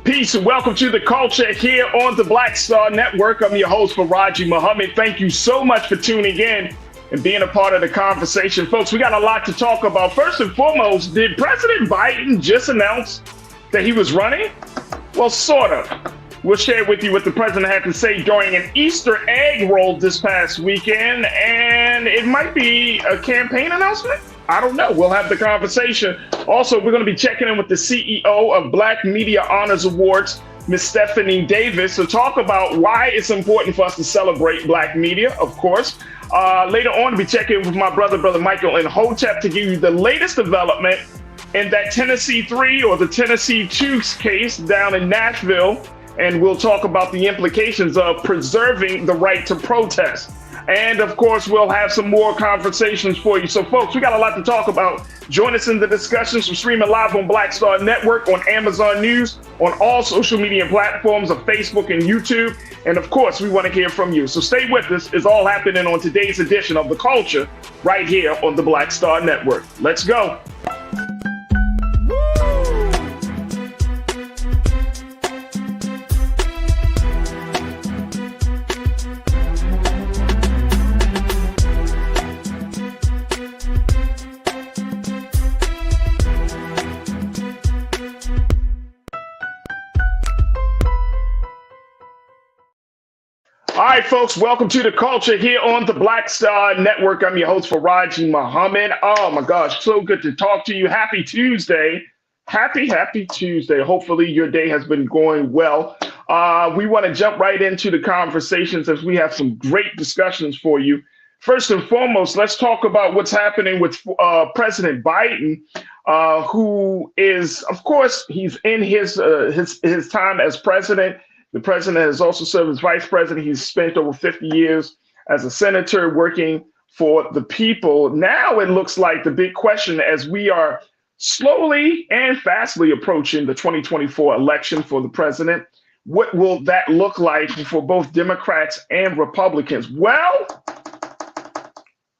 Peace and welcome to the culture here on the Black Star Network. I'm your host, Farajii Muhammad. Thank you so much for tuning in and being a part of the conversation. Folks, we got a lot to talk about. First and foremost, did President Biden just announce that he was running? Well, sort of. We'll share with you what the president had to say during an Easter egg roll this past weekend, and it might be a campaign announcement. I don't know. We'll have the conversation. Also, we're going to be checking in with the CEO of Black Media Honors Awards, Ms. Stephanie Davis, to talk about why it's important for us to celebrate Black media, of course. Later on, we'll be checking with my brother Michael and Hotep to give you the latest development in that Tennessee 3 or the Tennessee 2 case down in Nashville. And we'll talk about the implications of preserving the right to protest. And of course, we'll have some more conversations for you. So folks, we got a lot to talk about. Join us in the discussions. We're streaming live on Black Star Network, on Amazon News, on all social media platforms of Facebook and YouTube. And of course, we want to hear from you. So stay with us. It's all happening on today's edition of The Culture right here on the Black Star Network. Let's go. All right, folks, welcome to the culture here on the Black Star Network. I'm your host, Farajii Muhammad. Oh, my gosh, so good to talk to you. Happy Tuesday. Happy Tuesday. Hopefully your day has been going well. We want to jump right into the conversations as we have some great discussions for you. First and foremost, let's talk about what's happening with President Biden, who is, of course, he's in his time as president. The president has also served as vice president. He's spent over 50 years as a senator working for the people. Now it looks like the big question, as we are slowly and fastly approaching the 2024 election for the president, what will that look like for both Democrats and Republicans? Well,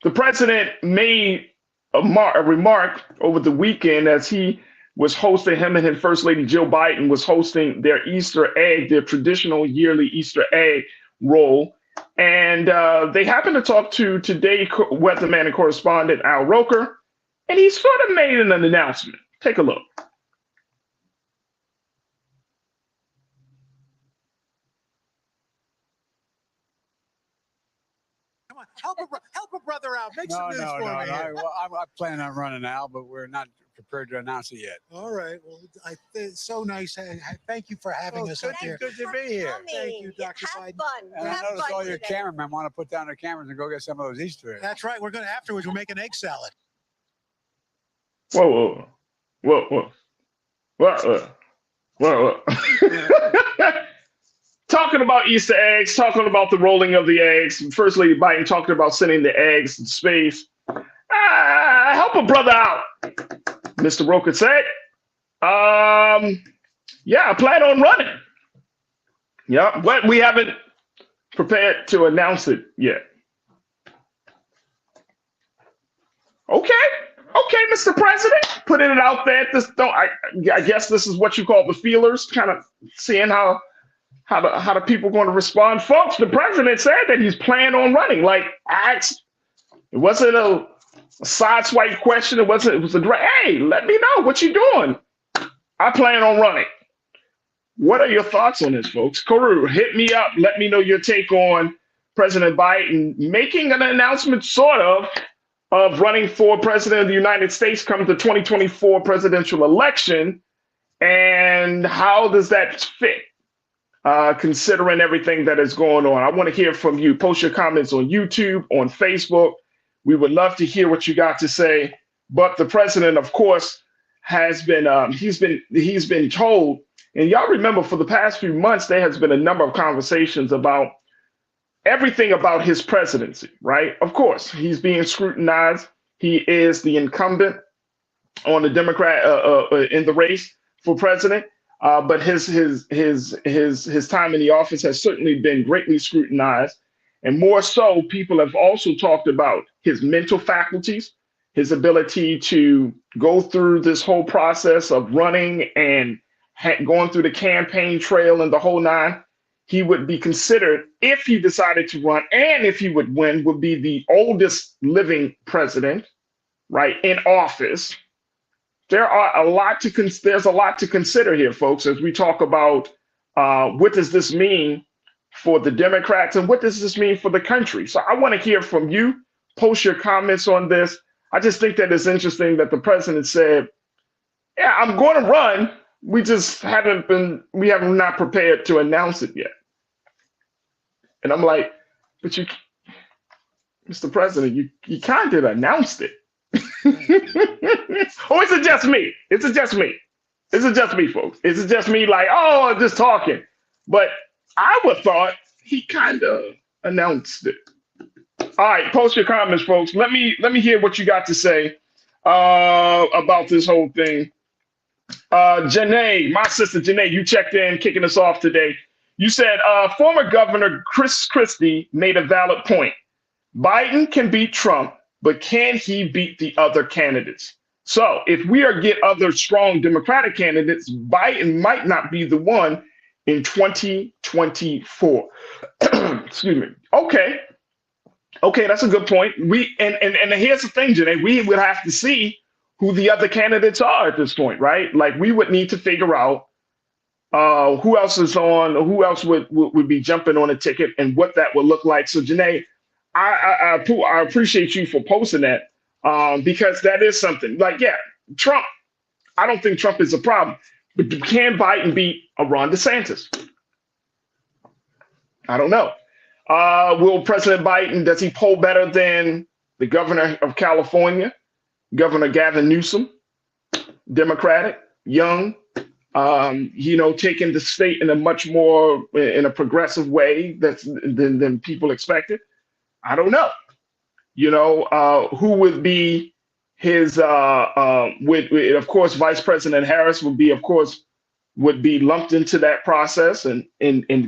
the president made a remark over the weekend as he was hosting, him and his First Lady Jill Biden was hosting their Easter egg, their traditional yearly Easter egg roll. And they happened to talk to Today weatherman and correspondent Al Roker, and he sort of made an announcement. Take a look. Come on, help a brother out. Make some news for me. Well, I'm planning on running now, but we're not prepared to announce it yet. All right. Well, it's so nice. Thank you for having us up here. Good to be here. Thank you, Dr. Have Biden. fun. And I Have noticed fun all your today. cameramen want to put down their cameras and go get some of those Easter eggs. That's right. We're going to afterwards. We'll make an egg salad. Whoa. Talking about Easter eggs, talking about the rolling of the eggs. First Lady Biden talking about sending the eggs in space. Help a brother out, Mr. Roker said. Yeah, I plan on running. Yeah, but we haven't prepared to announce it yet. Okay, Mr. President, putting it out there. I guess this is what you call the feelers, kind of seeing how the people going to respond. Folks, the president said that he's planning on running. Like, it wasn't a sideswipe question. It was a direct, hey, let me know what you doing. I plan on running. What are your thoughts on this, folks? Karu, hit me up. Let me know your take on President Biden making an announcement, sort of running for president of the United States come the 2024 presidential election. And how does that fit, considering everything that is going on? I want to hear from you. Post your comments on YouTube, on Facebook. We would love to hear what you got to say. But the president, of course, has been he's been told, and y'all remember for the past few months, there has been a number of conversations about everything about his presidency, right? Of course, he's being scrutinized. He is the incumbent on the Democrat in the race for president. But his time in the office has certainly been greatly scrutinized. And more so, people have also talked about his mental faculties, his ability to go through this whole process of running and going through the campaign trail and the whole nine, he would be considered, if he decided to run and if he would win, would be the oldest living president, right, in office. There's a lot to consider here, folks, as we talk about what does this mean for the Democrats and what does this mean for the country. So I want to hear from you. Post your comments on this. I just think that it's interesting that the president said, yeah, I'm going to run. We have not prepared to announce it yet. And I'm like, but you, Mr. President, you kind of announced it. Or is it just me? Is it just me? Is it just me, folks? Is it just me like, oh, I'm just talking? But I would have thought he kind of announced it. All right, post your comments, folks. Let me hear what you got to say about this whole thing. Janae, my sister Janae, you checked in, kicking us off today. You said former Governor Chris Christie made a valid point. Biden can beat Trump, but can he beat the other candidates? So if we get other strong Democratic candidates, Biden might not be the one in 2024. Excuse me. Okay, that's a good point. And here's the thing, Janae, we would have to see who the other candidates are at this point, right? Like we would need to figure out who else is on, or who else would be jumping on a ticket and what that would look like. So Janae, I appreciate you for posting that because that is something. Like, yeah, Trump, I don't think Trump is a problem, but can Biden beat a Ron DeSantis? I don't know. Will President Biden, does he poll better than the governor of California, Governor Gavin Newsom, Democratic, young, taking the state in a much more, in a progressive way than people expected? I don't know. Who would be his, of course, Vice President Harris would be lumped into that process and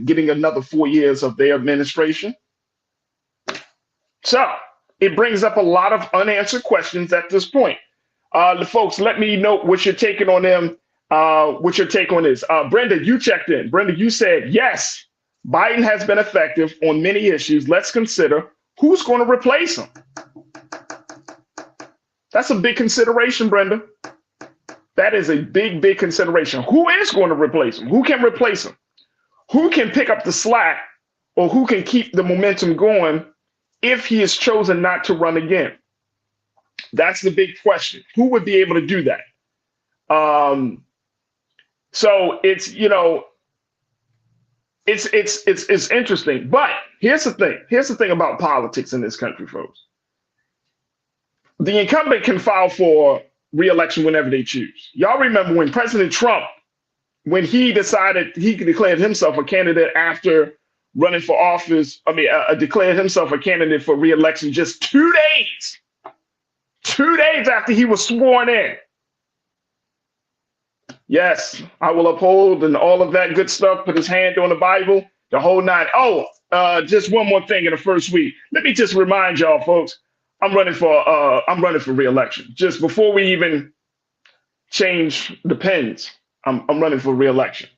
getting another 4 years of their administration. So it brings up a lot of unanswered questions at this point. The folks, let me know what you're taking on them. What's your take on this? Brenda, you checked in. Brenda, you said, yes, Biden has been effective on many issues. Let's consider who's going to replace him. That's a big consideration, Brenda. That is a big, big consideration. Who is going to replace him? Who can replace him? Who can pick up the slack, or who can keep the momentum going if he is chosen not to run again? That's the big question. Who would be able to do that? So it's it's interesting. But here's the thing. Here's the thing about politics in this country, folks. The incumbent can file for re-election whenever they choose. Y'all remember when President Trump, when he decided he declared himself a candidate after running for office, declared himself a candidate for re-election just 2 days after he was sworn in. Yes, I will uphold and all of that good stuff, put his hand on the Bible, the whole nine. Oh, just one more thing in the first week. Let me just remind y'all, folks, I'm running for re-election. Just before we even change the pens, I'm running for re-election.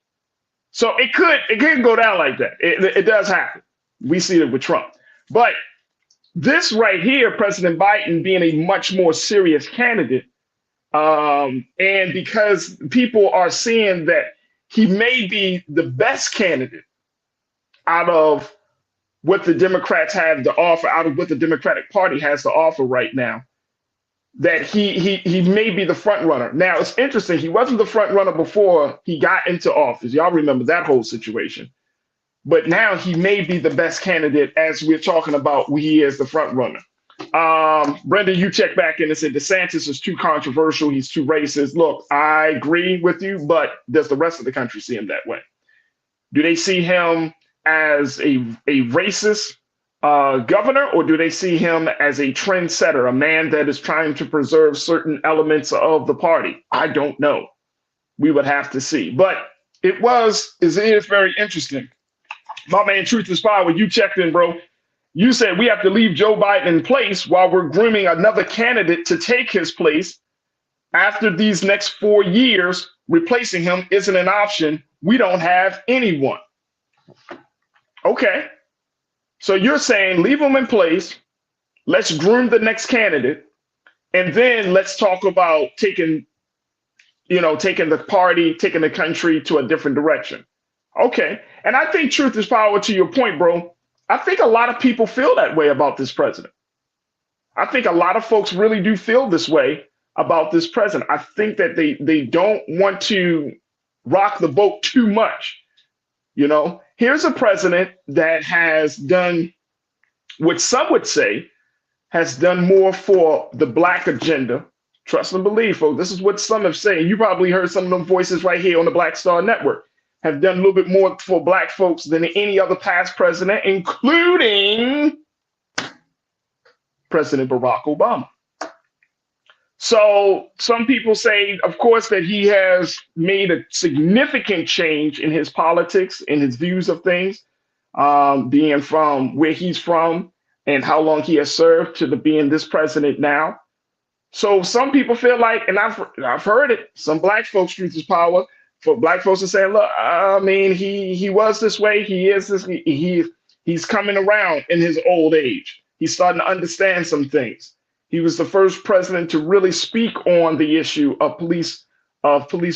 So it could go down like that. It does happen. We see it with Trump. But this right here, President Biden being a much more serious candidate, and because people are seeing that he may be the best candidate out of what the Democrats have to offer, out of what the Democratic Party has to offer right now, that he may be the front runner. Now, it's interesting. He wasn't the front runner before he got into office. Y'all remember that whole situation. But now he may be the best candidate as we're talking about who he is the front runner. Brenda, you check back in and said DeSantis is too controversial. He's too racist. Look, I agree with you, but does the rest of the country see him that way? Do they see him as a racist governor, or do they see him as a trendsetter, a man that is trying to preserve certain elements of the party? I don't know. We would have to see. But it is very interesting. My man, Truth is Power, you checked in, bro. You said we have to leave Joe Biden in place while we're grooming another candidate to take his place. After these next 4 years, replacing him isn't an option. We don't have anyone. Okay. So you're saying leave him in place. Let's groom the next candidate. And then let's talk about taking the party, taking the country to a different direction. Okay. And I think truth is power, to your point, bro. I think a lot of people feel that way about this president. I think a lot of folks really do feel this way about this president. I think that they don't want to rock the boat too much. Here's a president that has done what some would say has done more for the Black agenda. Trust and believe, folks. This is what some have said. You probably heard some of them voices right here on the Black Star Network. Have done a little bit more for Black folks than any other past president, including President Barack Obama. So some people say, of course, that he has made a significant change in his politics, in his views of things, being from where he's from and how long he has served to being this president now. So some people feel like, and I've heard it, some Black folks, truth is power, for Black folks to say, look, I mean, he was this way, he is this, he's coming around in his old age. He's starting to understand some things. He was the first president to really speak on the issue of police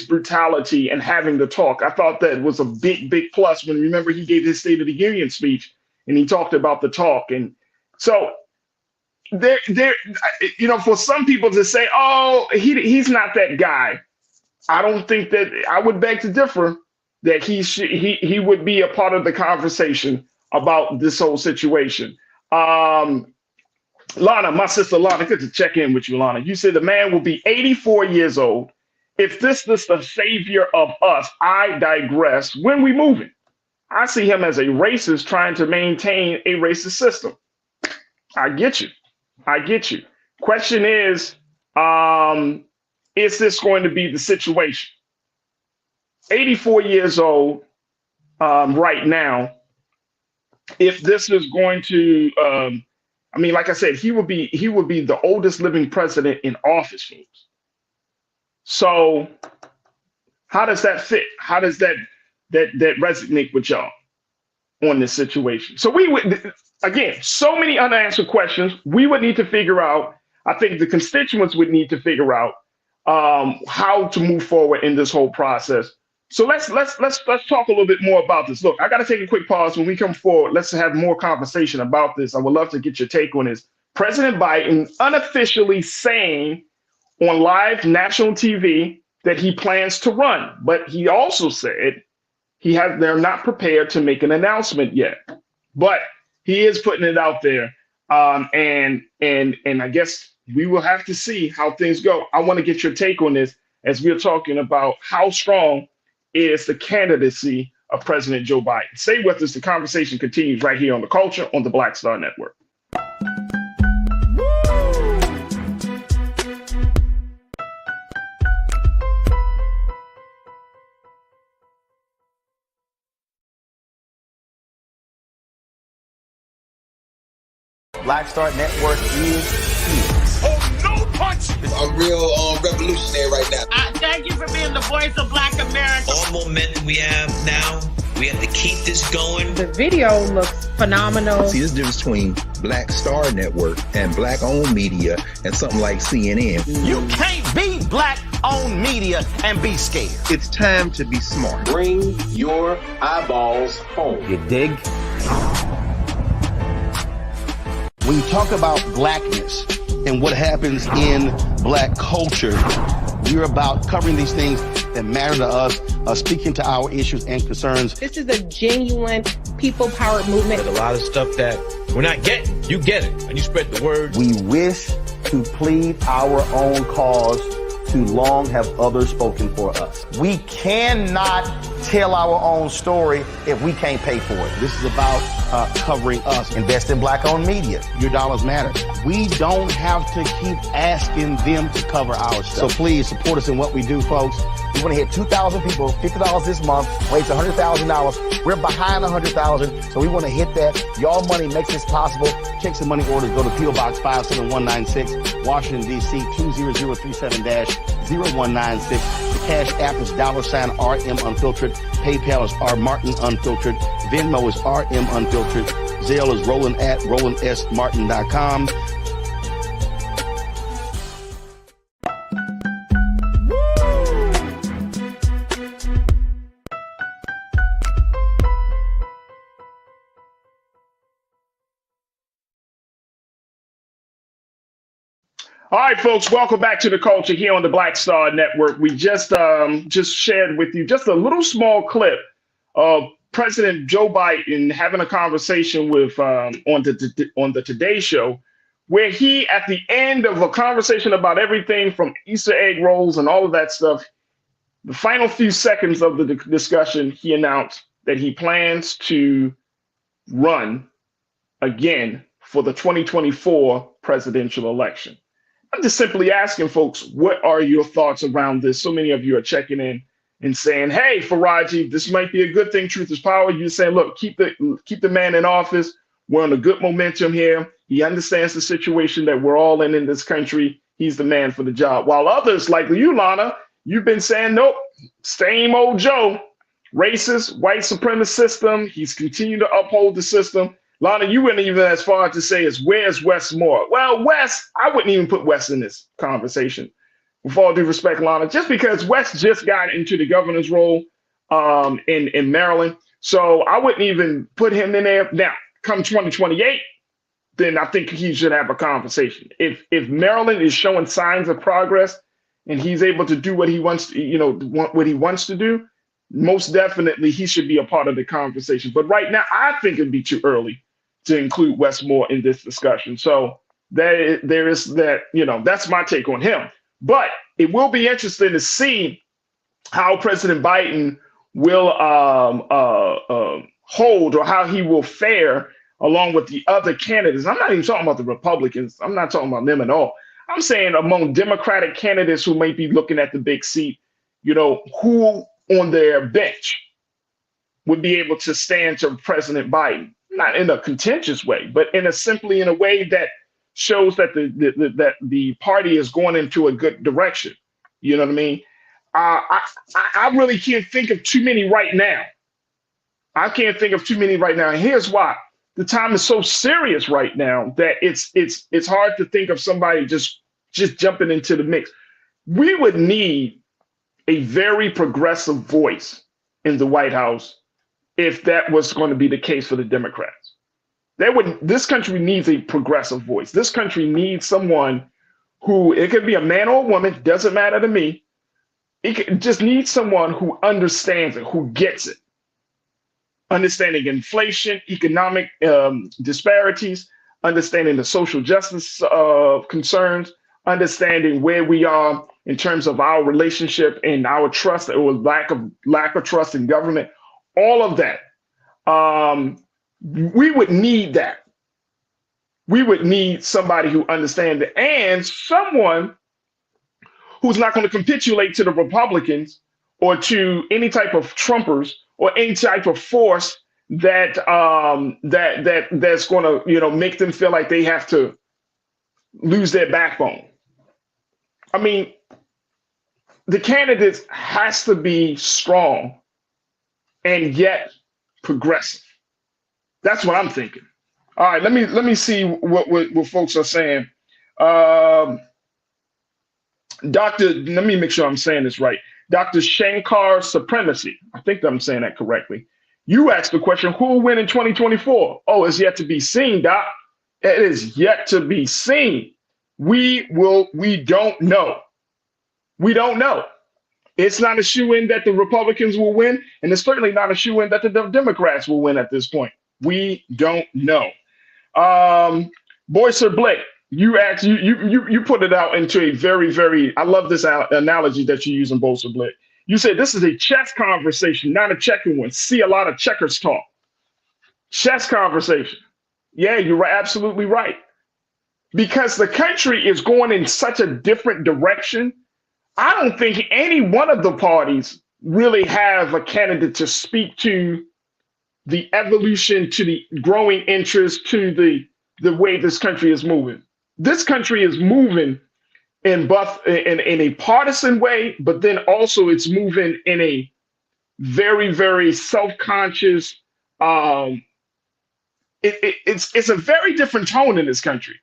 brutality and having the talk. I thought that was a big, big plus when, remember, he gave his State of the Union speech and he talked about the talk. And so there, for some people to say, oh, he's not that guy. I don't think that, I would beg to differ that he would be a part of the conversation about this whole situation. Lana, my sister Lana, good to check in with you, Lana. You said the man will be 84 years old. If this is the savior of us, I digress. When we moving? I see him as a racist trying to maintain a racist system. I get you. Question is this going to be the situation? 84 years old right now. If this is going to, like I said, he would be the oldest living president in office, folks. So how does that fit? How does that resonate with y'all on this situation? So we would, again, so many unanswered questions we would need to figure out. I think the constituents would need to figure out how to move forward in this whole process. So let's talk a little bit more about this. Look, I got to take a quick pause. When we come forward, let's have more conversation about this. I would love to get your take on this. President Biden unofficially saying on live national TV that he plans to run, but he also said they're not prepared to make an announcement yet. But he is putting it out there, and I guess we will have to see how things go. I want to get your take on this as we're talking about how strong is the candidacy of President Joe Biden. Stay with us. The conversation continues right here on The Culture on the Black Star Network. Black Star Network is here. Oh, no punch! I'm real revolutionary right now. Thank you for being the voice of Black America. All momentum we have now, we have to keep this going. The video looks phenomenal. See, there's a difference between Black Star Network and Black-owned media and something like CNN. You can't be Black-owned media and be scared. It's time to be smart. Bring your eyeballs home. You dig? When you talk about blackness and what happens in Black culture, you're about covering these things that matter to us, speaking to our issues and concerns. This is a genuine people-powered movement. There's a lot of stuff that we're not getting. You get it, and you spread the word. We wish to plead our own cause. Too long have others spoken for us. We cannot tell our own story if we can't pay for it. This is about covering us. Invest in Black-owned media. Your dollars matter. We don't have to keep asking them to cover our stuff. So please support us in what we do, folks. We want to hit 2,000 people, $50 this month, raise $100,000. We're behind 100,000, so we want to hit that. Y'all money makes this possible. Check some money orders. Go to P.O. Box 57196, Washington, D.C. 20037-0196. Cash App is $RM Unfiltered. PayPal is R Martin Unfiltered. Venmo is RM Unfiltered. Zelle is Roland at RolandSMartin.com. All right, folks, welcome back to The Culture here on the Black Star Network. We just shared with you just a little small clip of President Joe Biden having a conversation with on the Today Show, where he, at the end of a conversation about everything from Easter egg rolls and all of that stuff, the final few seconds of the discussion, he announced that he plans to run again for the 2024 presidential election. I'm just simply asking folks, what are your thoughts around this? So many of you are checking in and saying, hey, Farajii, this might be a good thing. Truth is power. You're saying, look, keep the man in office. We're on a good momentum here. He understands the situation that we're all in this country. He's the man for the job. While others like you, Lana, you've been saying, nope, same old Joe, racist, white supremacist system. He's continued to uphold the system. Lana, you wouldn't even as far to say as where's Wes Moore? Well, Wes, I wouldn't even put Wes in this conversation. With all due respect, Lana, just because Wes just got into the governor's role in Maryland. So I wouldn't even put him in there. Now, come 2028, then I think he should have a conversation. If Maryland is showing signs of progress and he's able to do what he wants to, what he wants to do, most definitely he should be a part of the conversation. But right now, I think it'd be too early to include Wes Moore in this discussion. So there is that, that's my take on him. But it will be interesting to see how President Biden will hold, or how he will fare along with the other candidates. I'm not even talking about the Republicans. I'm not talking about them at all. I'm saying among Democratic candidates who may be looking at the big seat, who on their bench would be able to stand to President Biden, not in a contentious way, but simply in a way that shows that the party is going into a good direction. You know what I mean? I really can't think of too many right now. I can't think of too many right now. And here's why. The time is so serious right now that it's hard to think of somebody just jumping into the mix. We would need a very progressive voice in the White House if that was going to be the case for the Democrats. This country needs a progressive voice. This country needs someone who, it could be a man or a woman, doesn't matter to me. It just needs someone who understands it, who gets it. Understanding inflation, economic disparities, understanding the social justice concerns, understanding where we are in terms of our relationship and our trust or lack of trust in government, all of that. We would need that. We would need somebody who understands it, and someone who's not going to capitulate to the Republicans or to any type of Trumpers or any type of force that's going to make them feel like they have to lose their backbone. I mean, the candidates has to be strong and yet progressive. That's what I'm thinking. All right, let me see what folks are saying. Let me make sure I'm saying this right. Dr. Shankar Supremacy. I think I'm saying that correctly. You asked the question, who will win in 2024? Oh, it's yet to be seen, Doc. It is yet to be seen. We don't know. We don't know. It's not a shoe-in that the Republicans will win, and it's certainly not a shoe-in that the Democrats will win at this point. We don't know. Boyser Blake, you asked, you put it out into a very, very, I love this analogy that you use in Boyser Blake. You said this is a chess conversation, not a checker one. See a lot of checkers talk. Chess conversation. Yeah, you're absolutely right. Because the country is going in such a different direction. I don't think any one of the parties really have a candidate to speak to the evolution, to the growing interest, to the way this country is moving. This country is moving in a partisan way, but then also it's moving in a very, very self-conscious. It's a very different tone in this country.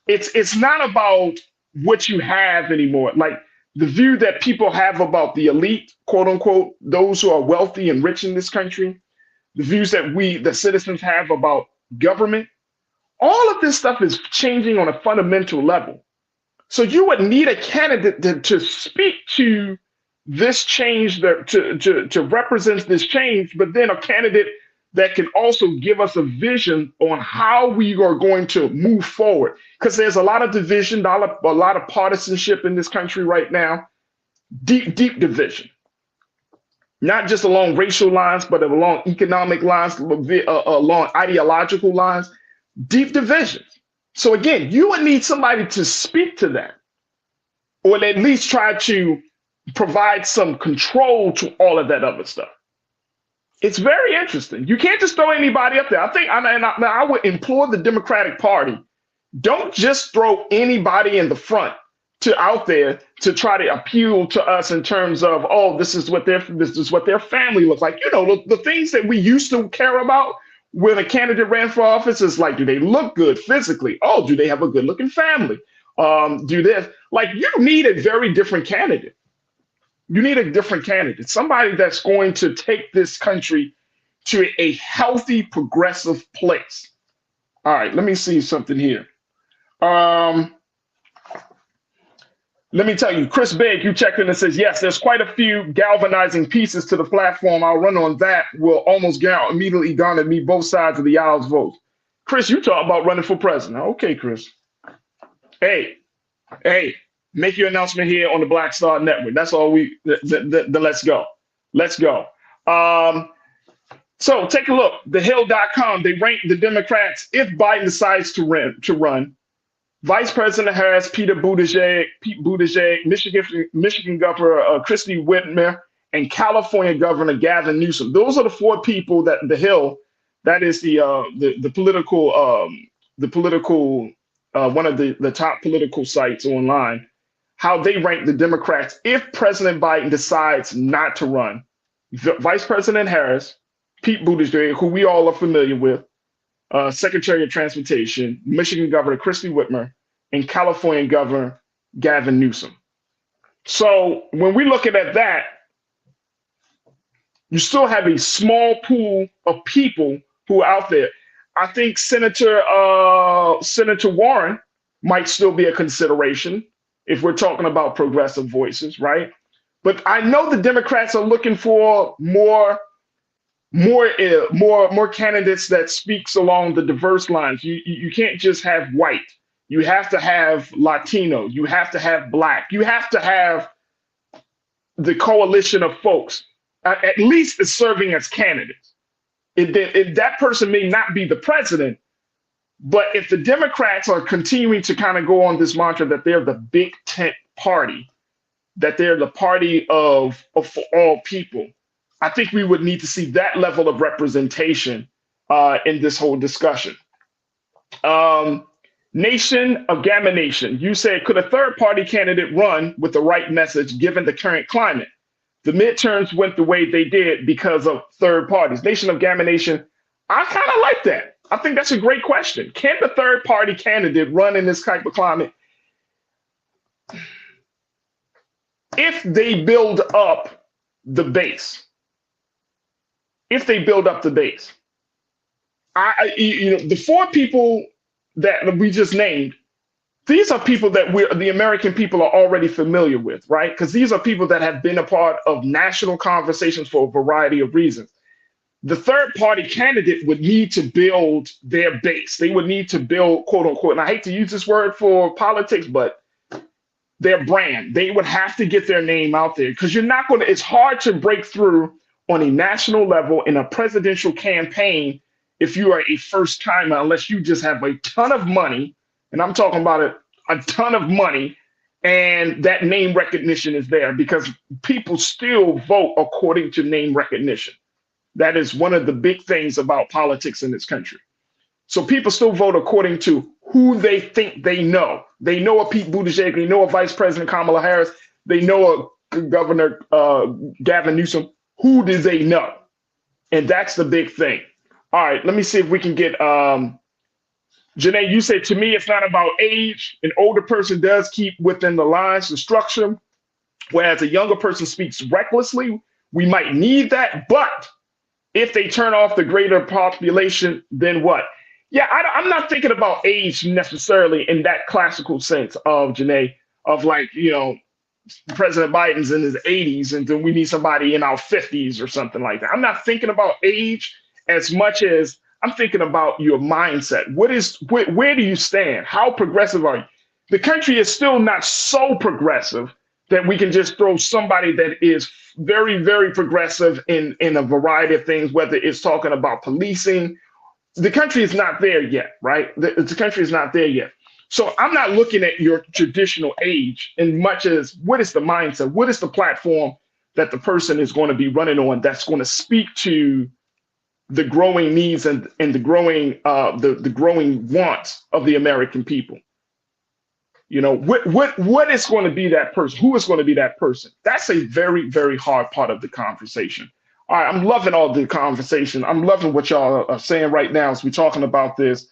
It's not about what you have anymore. Like the view that people have about the elite, quote unquote, those who are wealthy and rich in this country, the views that we, the citizens, have about government. All of this stuff is changing on a fundamental level. So you would need a candidate to speak to this change, to represent this change, but then a candidate that can also give us a vision on how we are going to move forward. Because there's a lot of division, a lot of partisanship in this country right now, deep division. Not just along racial lines, but along economic lines, along ideological lines, deep divisions. So again, you would need somebody to speak to that, or at least try to provide some control to all of that other stuff. It's very interesting. You can't just throw anybody up there. I think, I would implore the Democratic Party, don't just throw anybody in the front out there to try to appeal to us in terms of, oh, this is what their family looks like. You know, the things that we used to care about when a candidate ran for office is like, do they look good physically? Oh, do they have a good looking family? Do this. Like, you need a very different candidate. You need a different candidate, somebody that's going to take this country to a healthy, progressive place. All right, let me see something here. Let me tell you, Chris Begg, you checked in and says, yes, there's quite a few galvanizing pieces to the platform. I'll run on that. Will almost immediately garner me both sides of the aisle's votes. Chris, you talk about running for president. Okay, Chris. Hey, make your announcement here on the Black Star Network. That's all let's go. Let's go. So take a look. TheHill.com, they rank the Democrats if Biden decides to run. Vice President Harris, Pete Buttigieg, Michigan Governor Kristi Whitmer, and California Governor Gavin Newsom. Those are the four people that The Hill, that is the political one of the top political sites online, how they rank the Democrats if President Biden decides not to run. Vice President Harris, Pete Buttigieg, who we all are familiar with, Secretary of Transportation, Michigan Governor Kristi Whitmer, and California Governor Gavin Newsom. So when we're looking at that, you still have a small pool of people who are out there. I think Senator Warren might still be a consideration if we're talking about progressive voices, right? But I know the Democrats are looking for more candidates that speaks along the diverse lines. You can't just have white. You have to have Latino. You have to have Black. You have to have the coalition of folks, at least is serving as candidates. If that person may not be the president, but if the Democrats are continuing to kind of go on this mantra that they're the big tent party, that they're the party of for all people, I think we would need to see that level of representation in this whole discussion. Nation of Gamma Nation, you said, could a third party candidate run with the right message given the current climate? The midterms went the way they did because of third parties. Nation of Gamma Nation, I kind of like that. I think that's a great question. Can the third party candidate run in this type of climate? If they build up the base. If they build up the base. The four people that we just named, these are people that the American people are already familiar with, right? Because these are people that have been a part of national conversations for a variety of reasons. The third party candidate would need to build their base. They would need to build, quote unquote, and I hate to use this word for politics, but their brand. They would have to get their name out there because it's hard to break through on a national level in a presidential campaign if you are a first timer, unless you just have a ton of money, and I'm talking about a ton of money, and that name recognition is there because people still vote according to name recognition. That is one of the big things about politics in this country. So people still vote according to who they think they know. They know a Pete Buttigieg, they know a Vice President Kamala Harris, they know a Governor Gavin Newsom. Who do they know? And that's the big thing. All right, let me see if we can get Janae, you said to me it's not about age. An older person does keep within the lines, the structure, whereas a younger person speaks recklessly. We might need that, but if they turn off the greater population, then what? Yeah, I'm not thinking about age necessarily in that classical sense of Janae, of like, President Biden's in his 80s and then we need somebody in our 50s or something like that. I'm not thinking about age as much as I'm thinking about your mindset. Where do you stand? How progressive are you? The country is still not so progressive that we can just throw somebody that is very, very progressive in a variety of things, whether it's talking about policing. The country is not there yet, right? The country is not there yet. So I'm not looking at your traditional age as much as what is the mindset? What is the platform that the person is going to be running on that's going to speak to the growing needs and the growing wants of the American people? What is going to be that person? Who is going to be that person? That's a very, very hard part of the conversation. All right, I'm loving all the conversation. I'm loving what y'all are saying right now as we're talking about this.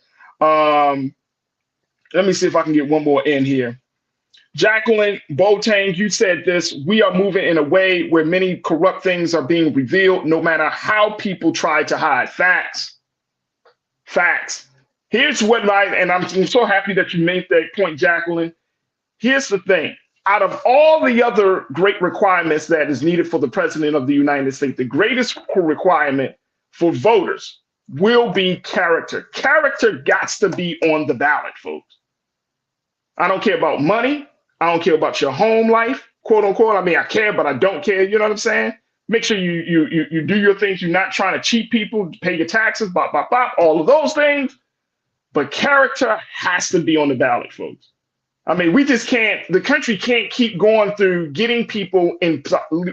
Let me see if I can get one more in here. Jacqueline Boateng, you said this: we are moving in a way where many corrupt things are being revealed, no matter how people try to hide. Facts. Here's what I'm so happy that you made that point, Jacqueline. Here's the thing. Out of all the other great requirements that is needed for the president of the United States, the greatest requirement for voters will be character. Character gots to be on the ballot, folks. I don't care about money. I don't care about your home life, quote unquote. I mean, I care, but I don't care. You know what I'm saying? Make sure you do your things. You're not trying to cheat people, pay your taxes, all of those things. But character has to be on the ballot, folks. I mean, we just can't, the country can't keep going through getting people in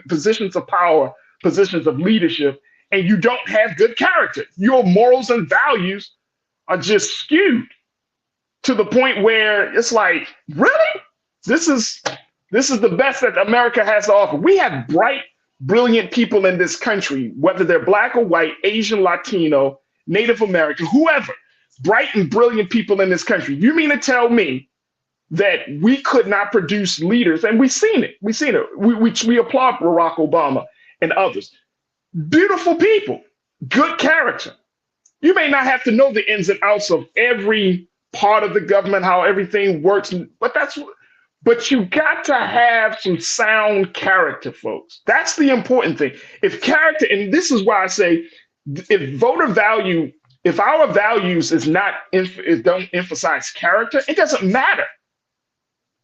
positions of power, positions of leadership, and you don't have good character. Your morals and values are just skewed to the point where it's like, really? This is the best that America has to offer. We have bright, brilliant people in this country, whether they're black or white, Asian, Latino, Native American, whoever, bright and brilliant people in this country. You mean to tell me that we could not produce leaders? And we've seen it. We applaud Barack Obama and others. Beautiful people, good character. You may not have to know the ins and outs of every part of the government, how everything works, but you got to have some sound character, folks. That's the important thing. If character, and this is why I say, if our values don't emphasize character, it doesn't matter.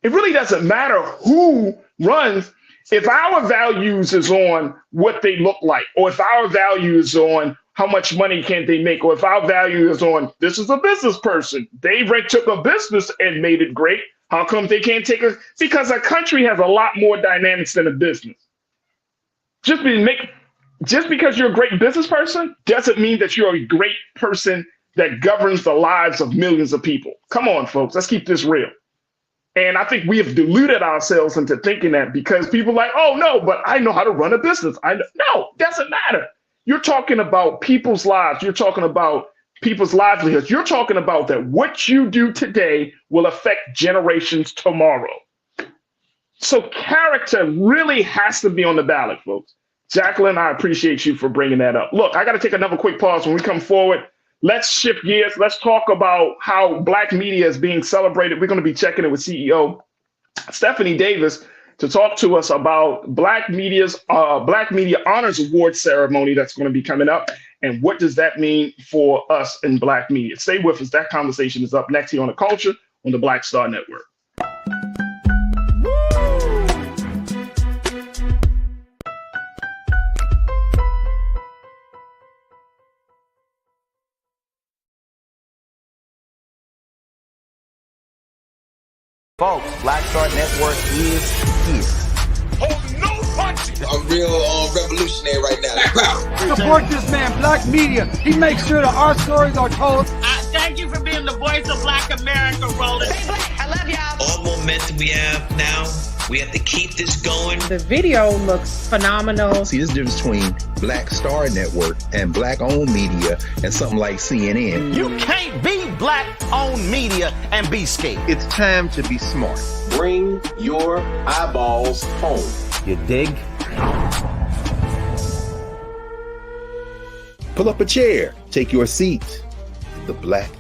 It really doesn't matter who runs. If our values is on what they look like, or if our values on how much money can they make, or if our value is on this is a business person, they took a business and made it great. How come they can't take it? Because a country has a lot more dynamics than a business. Just because you're a great business person doesn't mean that you're a great person that governs the lives of millions of people. Come on, folks, let's keep this real. And I think we have deluded ourselves into thinking that because people are like, oh no, but I know how to run a business. No, it doesn't matter. You're talking about people's lives. You're talking about people's livelihoods. You're talking about that what you do today will affect generations tomorrow. So character really has to be on the ballot, folks. Jacqueline, I appreciate you for bringing that up. Look, I got to take another quick pause. When we come forward, let's shift gears. Let's talk about how Black media is being celebrated. We're going to be checking in with CEO Stephanie Davis to talk to us about Black Media Honors Award ceremony that's going to be coming up. And what does that mean for us in Black media? Stay with us. That conversation is up next here on The Culture on the Black Star Network. Folks, Black Star Network is here. Hold no punches. I'm real revolutionary right now. Support this man, Black Media. He makes sure that our stories are told. Thank you for being the voice of Black America, Roland. Stay black. I love y'all. All momentum we have now, we have to keep this going. The video looks phenomenal. See, this difference between Black Star Network and black-owned media and something like CNN. You can't be black-owned media and be scared. It's time to be smart. Bring your eyeballs home. You dig? Pull up a chair. Take your seat. The Black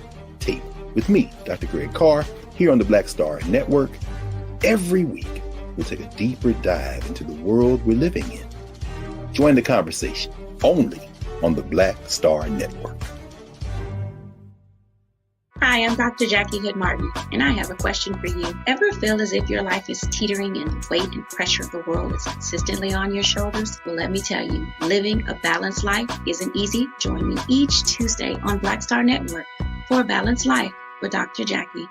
Table. With me, Dr. Greg Carr, here on the Black Star Network. Every week, we'll take a deeper dive into the world we're living in. Join the conversation only on the Black Star Network. Hi, I'm Dr. Jackie Hood Martin, and I have a question for you. Ever feel as if your life is teetering and the weight and pressure of the world is consistently on your shoulders? Well, let me tell you, living a balanced life isn't easy. Join me each Tuesday on Black Star Network for a Balanced Life with Dr. Jackie.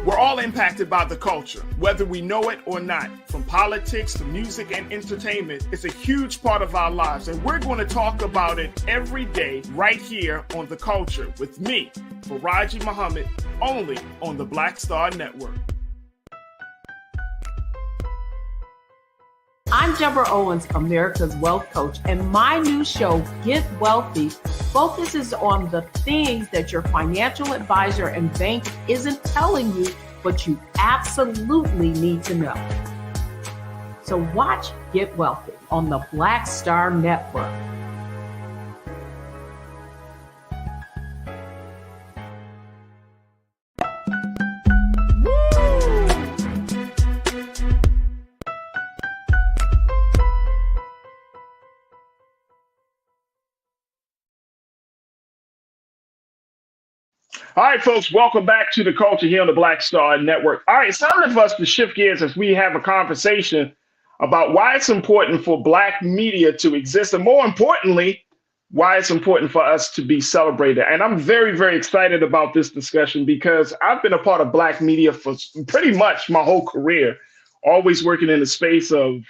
We're all impacted by the culture, whether we know it or not. From politics to music and entertainment, it's a huge part of our lives, and we're going to talk about it every day right here on The Culture with me, Farajii Muhammad, only on the Black Star Network. I'm Deborah Owens, America's Wealth Coach, and my new show, Get Wealthy, focuses on the things that your financial advisor and bank isn't telling you, but you absolutely need to know. So watch Get Wealthy on the Black Star Network. All right, folks, welcome back to The Culture here on the Black Star Network. All right, it's time for us to shift gears as we have a conversation about why it's important for Black media to exist, and more importantly, why it's important for us to be celebrated. And I'm very, very excited about this discussion because I've been a part of Black media for pretty much my whole career, always working in the space of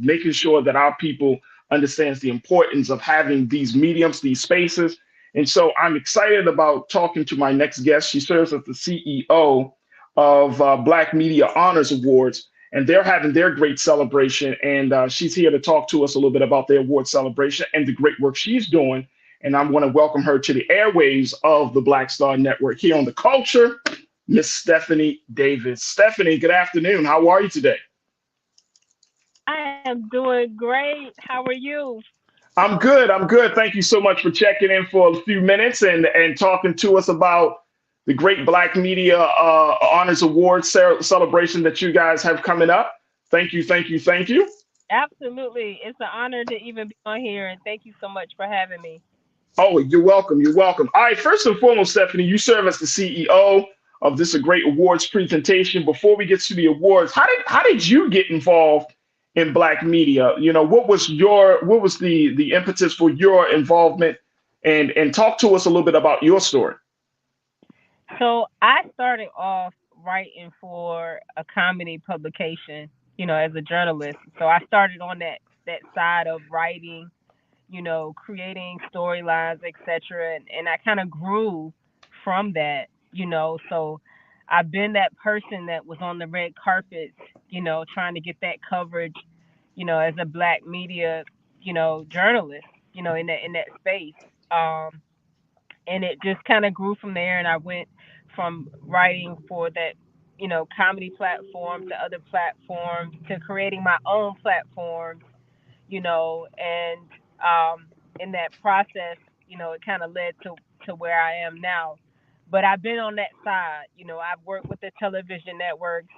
making sure that our people understands the importance of having these mediums, these spaces. And so I'm excited about talking to my next guest. She serves as the CEO of Black Media Honors Awards, and they're having their great celebration. And she's here to talk to us a little bit about their award celebration and the great work she's doing. And I'm going to welcome her to the airwaves of the Black Star Network here on The Culture, Miss Stephanie Davis. Stephanie, good afternoon. How are you today? I am doing great. How are you? I'm good. I'm good. Thank you so much for checking in for a few minutes and talking to us about the great Black Media Honors Awards celebration that you guys have coming up. Thank you. Thank you. Thank you. Absolutely. It's an honor to even be on here, and thank you so much for having me. Oh, you're welcome. You're welcome. All right. First and foremost, Stephanie, you serve as the CEO of this great awards presentation. Before we get to the awards, how did you get involved in Black media? You know, what was the impetus for your involvement, and talk to us a little bit about your story. So I started off writing for a comedy publication, you know, as a journalist. So I started on that side of writing, you know, creating storylines, etc. And I kind of grew from that, you know. So I've been that person that was on the red carpet, you know, trying to get that coverage, you know, as a Black media, you know, journalist, you know, in that space. And it just kind of grew from there. And I went from writing for that, you know, comedy platform to other platforms to creating my own platform, you know, and in that process, you know, it kind of led to where I am now. But I've been on that side, you know. I've worked with the television networks,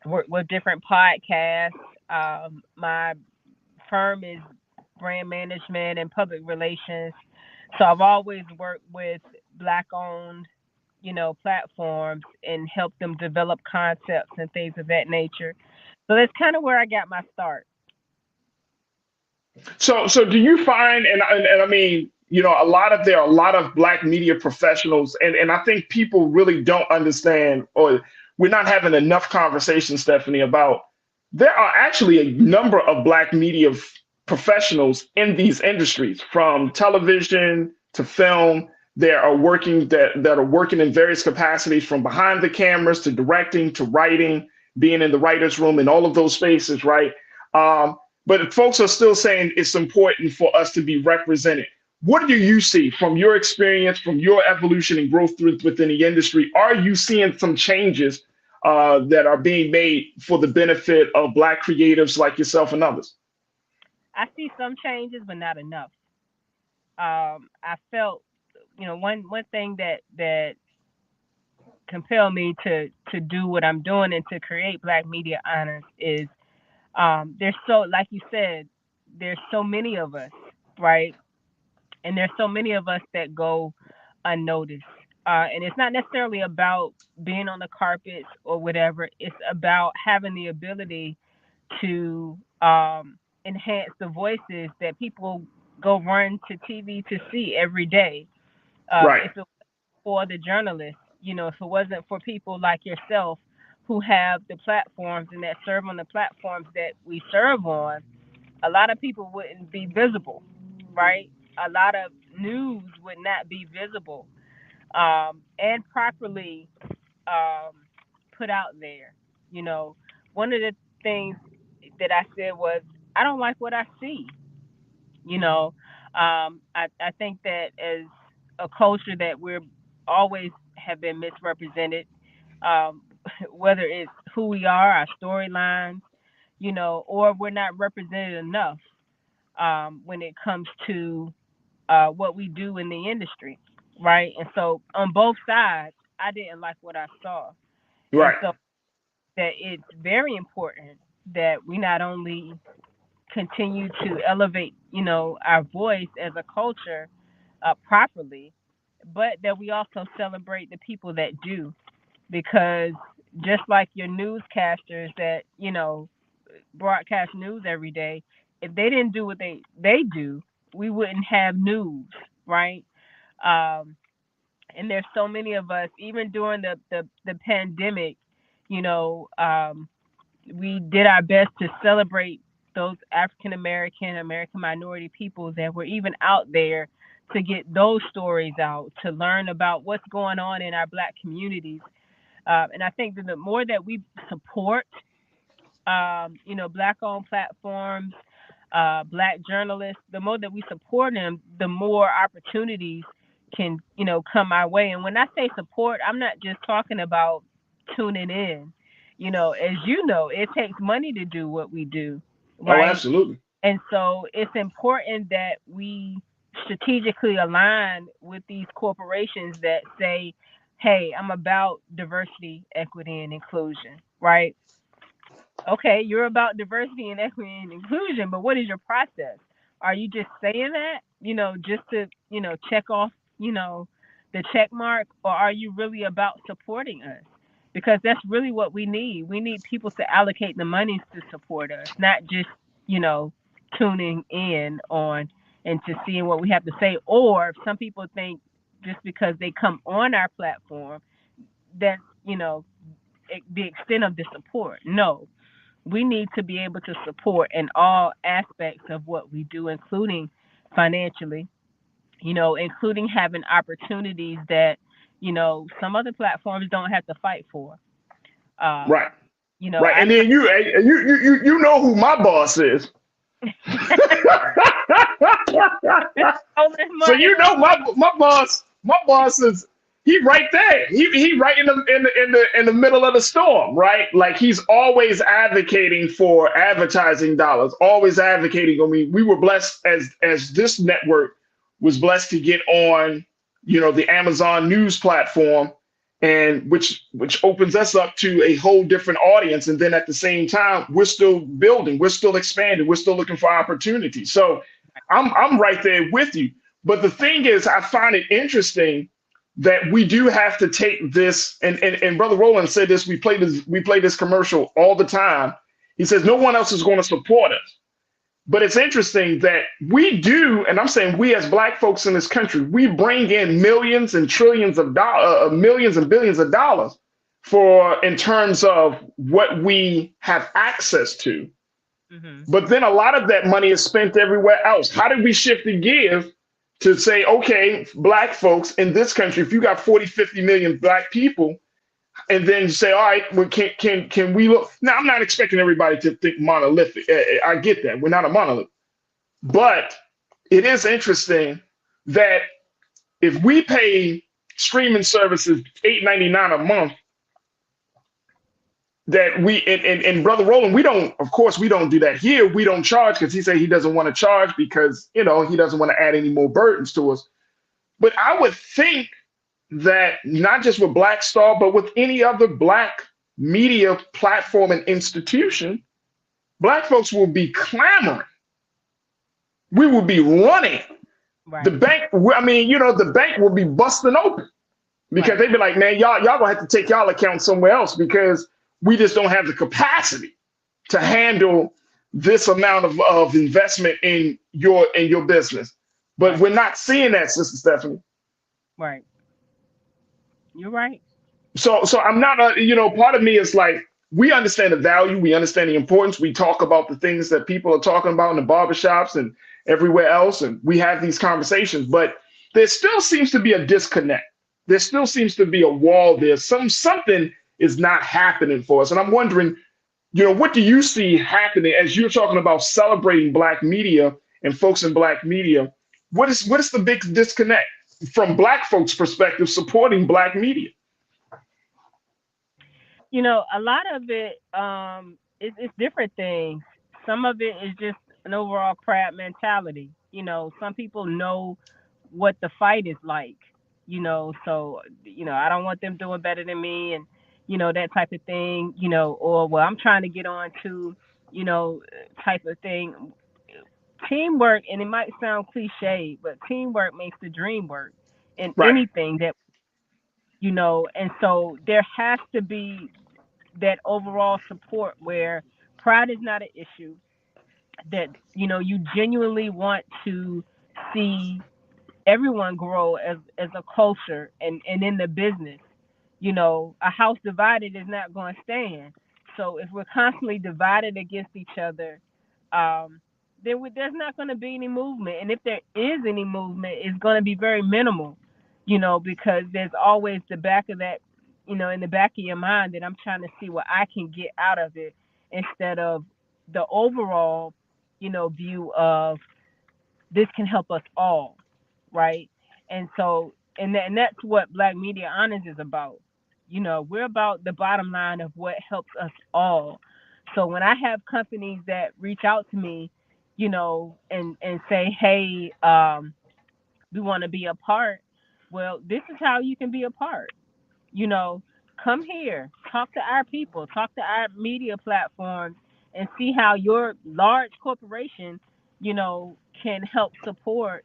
worked with different podcasts. My firm is brand management and public relations. So I've always worked with Black-owned, you know, platforms and helped them develop concepts and things of that nature. So that's kind of where I got my start. So do you find, and I mean, you know, there are a lot of Black media professionals, and I think people really don't understand or we're not having enough conversation, Stephanie, about there are actually a number of Black media professionals in these industries, from television to film. There are working that are working in various capacities, from behind the cameras to directing to writing, being in the writers' room, and all of those spaces, right? But folks are still saying it's important for us to be represented. What do you see from your experience, from your evolution and growth within the industry? Are you seeing some changes that are being made for the benefit of Black creatives like yourself and others? I see some changes, but not enough. I felt, one thing that compelled me to do what I'm doing and to create Black Media Honors is there's so, like you said, there's so many of us, right? And there's so many of us that go unnoticed. And it's not necessarily about being on the carpets or whatever. It's about having the ability to enhance the voices that people go run to TV to see every day. Right. If it was for the journalists, if it wasn't for people like yourself who have the platforms and that serve on the platforms that we serve on, a lot of people wouldn't be visible, right? A lot of news would not be visible and properly put out there. One of the things that I said was, I don't like what I see. I think that as a culture that we're always have been misrepresented, whether it's who we are, our storylines, or we're not represented enough when it comes to what we do in the industry, right? And so on both sides, I didn't like what I saw. Right. And so that it's very important that we not only continue to elevate, our voice as a culture properly, but that we also celebrate the people that do. Because just like your newscasters that, broadcast news every day, if they didn't do what they do, we wouldn't have news, right? And there's so many of us, even during the pandemic, we did our best to celebrate those African American minority people that were even out there to get those stories out, to learn about what's going on in our Black communities. And I think that the more that we support, Black-owned platforms, Black journalists, the more that we support them, the more opportunities can, come our way. And when I say support, I'm not just talking about tuning in. As you know, it takes money to do what we do, right? Oh, absolutely. And so it's important that we strategically align with these corporations that say, hey, I'm about diversity, equity, and inclusion, right? Okay, you're about diversity and equity and inclusion, but what is your process? Are you just saying that, just to, check off, the check mark, or are you really about supporting us? Because that's really what we need. We need people to allocate the monies to support us, not just, tuning in on and to seeing what we have to say. Or if some people think just because they come on our platform, that's, the extent of the support. No, we need to be able to support in all aspects of what we do, including financially, including having opportunities that, some other platforms don't have to fight for. Right. Right. I, And then you know who my boss is. So my boss is he right there. He right in the middle of the storm, right? Like he's always advocating for advertising dollars, always advocating. I mean, we were blessed as this network was blessed to get on, the Amazon News platform, and which opens us up to a whole different audience. And then at the same time, we're still building, we're still expanding, we're still looking for opportunities. So I'm right there with you. But the thing is, I find it interesting that we do have to take this, and Brother Roland said this, we play this commercial all the time. He says, no one else is going to support us. But it's interesting that we do, and I'm saying we as Black folks in this country, we bring in millions and trillions of dollars, millions and billions of dollars for in terms of what we have access to. But then a lot of that money is spent everywhere else. How did we shift the gears to say, okay, black folks in this country, if you got 40, 50 million black people, and then you say, all right, well, can we look? Now, I'm not expecting everybody to think monolithic. I get that. We're not a monolith. But it is interesting that if we pay streaming services $8.99 a month, that we and Brother Roland, we don't, of course, we don't do that here. We don't charge because he said he doesn't want to charge because, he doesn't want to add any more burdens to us. But I would think that not just with Black Star, but with any other black media platform and institution, black folks will be clamoring. We will be running. Right. The bank, the bank will be busting open because they'd be like, man, y'all gonna have to take y'all account somewhere else because we just don't have the capacity to handle this amount of investment in your business. But we're not seeing that, Sister Stephanie. Right. You're right. So I'm not, part of me is like, we understand the value, we understand the importance. We talk about the things that people are talking about in the barbershops and everywhere else, and we have these conversations, but there still seems to be a disconnect. There still seems to be a wall there. Something is not happening for us. And I'm wondering, what do you see happening as you're talking about celebrating black media and folks in black media? What is the big disconnect from black folks' perspective supporting black media? A lot of it, it's different things. Some of it is just an overall crab mentality. Some people know what the fight is like, so, I don't want them doing better than me and, that type of thing, or, well, I'm trying to get on to, type of thing. Teamwork, and it might sound cliche, but teamwork makes the dream work in anything that, and so there has to be that overall support where pride is not an issue, that, you genuinely want to see everyone grow as a culture and in the business. A house divided is not going to stand. So if we're constantly divided against each other, then there's not going to be any movement. And if there is any movement, it's going to be very minimal, because there's always the back of that, in the back of your mind that I'm trying to see what I can get out of it instead of the overall, view of this can help us all, right? And so, and that's what Black Media Honors is about. We're about the bottom line of what helps us all. So when I have companies that reach out to me, and say, hey, we want to be a part. Well, this is how you can be a part. Come here, talk to our people, talk to our media platforms, and see how your large corporation, can help support,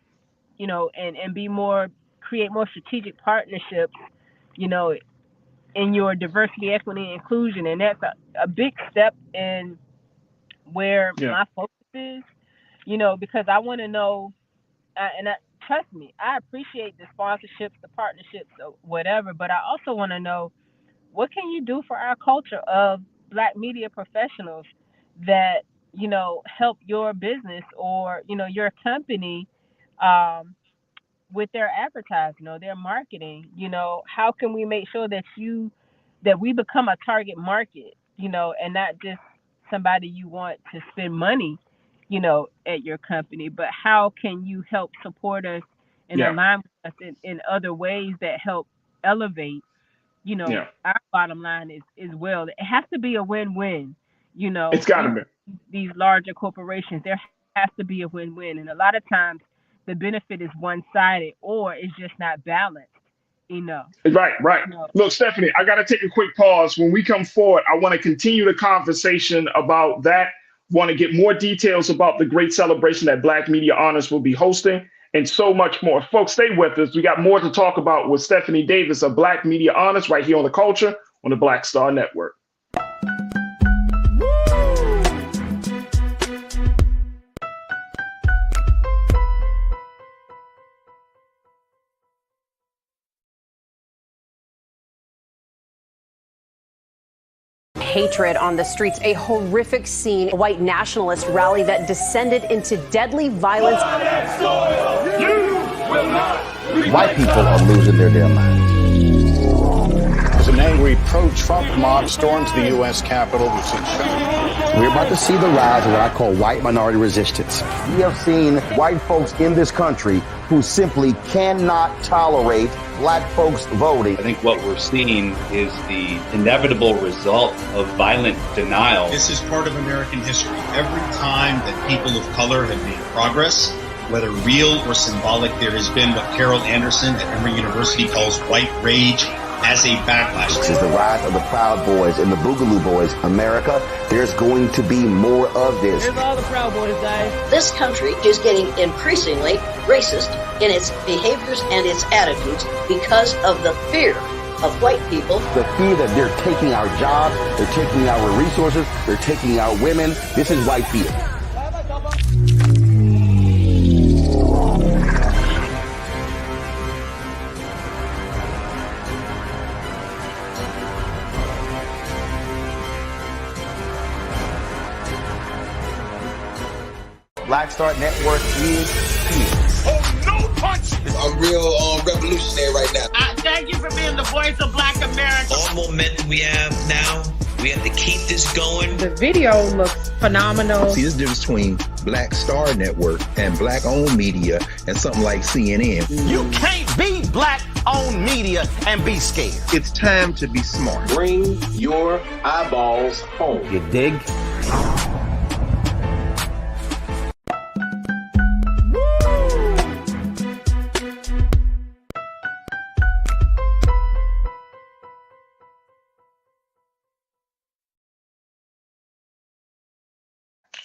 and be more, create more strategic partnerships, in your diversity, equity, and inclusion. And that's a big step in where my focus is, because I want to know, trust me, I appreciate the sponsorships, the partnerships, or whatever, but I also want to know, what can you do for our culture of Black media professionals that, help your business or, your company, with their advertising or their marketing? How can we make sure that we become a target market, and not just somebody you want to spend money, at your company, but how can you help support us and align with us in other ways that help elevate, our bottom line is well. It has to be a win-win, It's got to be. These larger corporations, there has to be a win-win. And a lot of times the benefit is one-sided or it's just not balanced enough. Right. Look, Stephanie, I got to take a quick pause. When we come forward, I want to continue the conversation about that. Want to get more details about the great celebration that Black Media Honors will be hosting and so much more. Folks, stay with us. We got more to talk about with Stephanie Davis of Black Media Honors right here on The Culture on the Black Star Network. hatred on the streets. A horrific scene, a white nationalist rally that descended into deadly violence. White people are losing their damn minds. As an angry pro-Trump mob storms the U.S. Capitol, we're about to see the rise of what I call white minority resistance. We have seen white folks in this country who simply cannot tolerate black folks voting. I think what we're seeing is the inevitable result of violent denial. This is part of American history. Every time that people of color have made progress, whether real or symbolic, there has been what Carol Anderson at Emory University calls white rage as a backlash. This is the rise of the Proud Boys and the Boogaloo Boys. America, there's going to be more of this. Here's all the Proud Boys, guys. This country is getting increasingly racist in its behaviors and its attitudes because of the fear of white people. The fear that they're taking our jobs, they're taking our resources, they're taking our women. This is white fear. Black Star Network is here. Oh, no punch! I'm real revolutionary right now. Thank you for being the voice of Black America. All momentum we have now, we have to keep this going. The video looks phenomenal. See, there's a difference between Black Star Network and black-owned media and something like CNN. You can't be black-owned media and be scared. It's time to be smart. Bring your eyeballs home. You dig?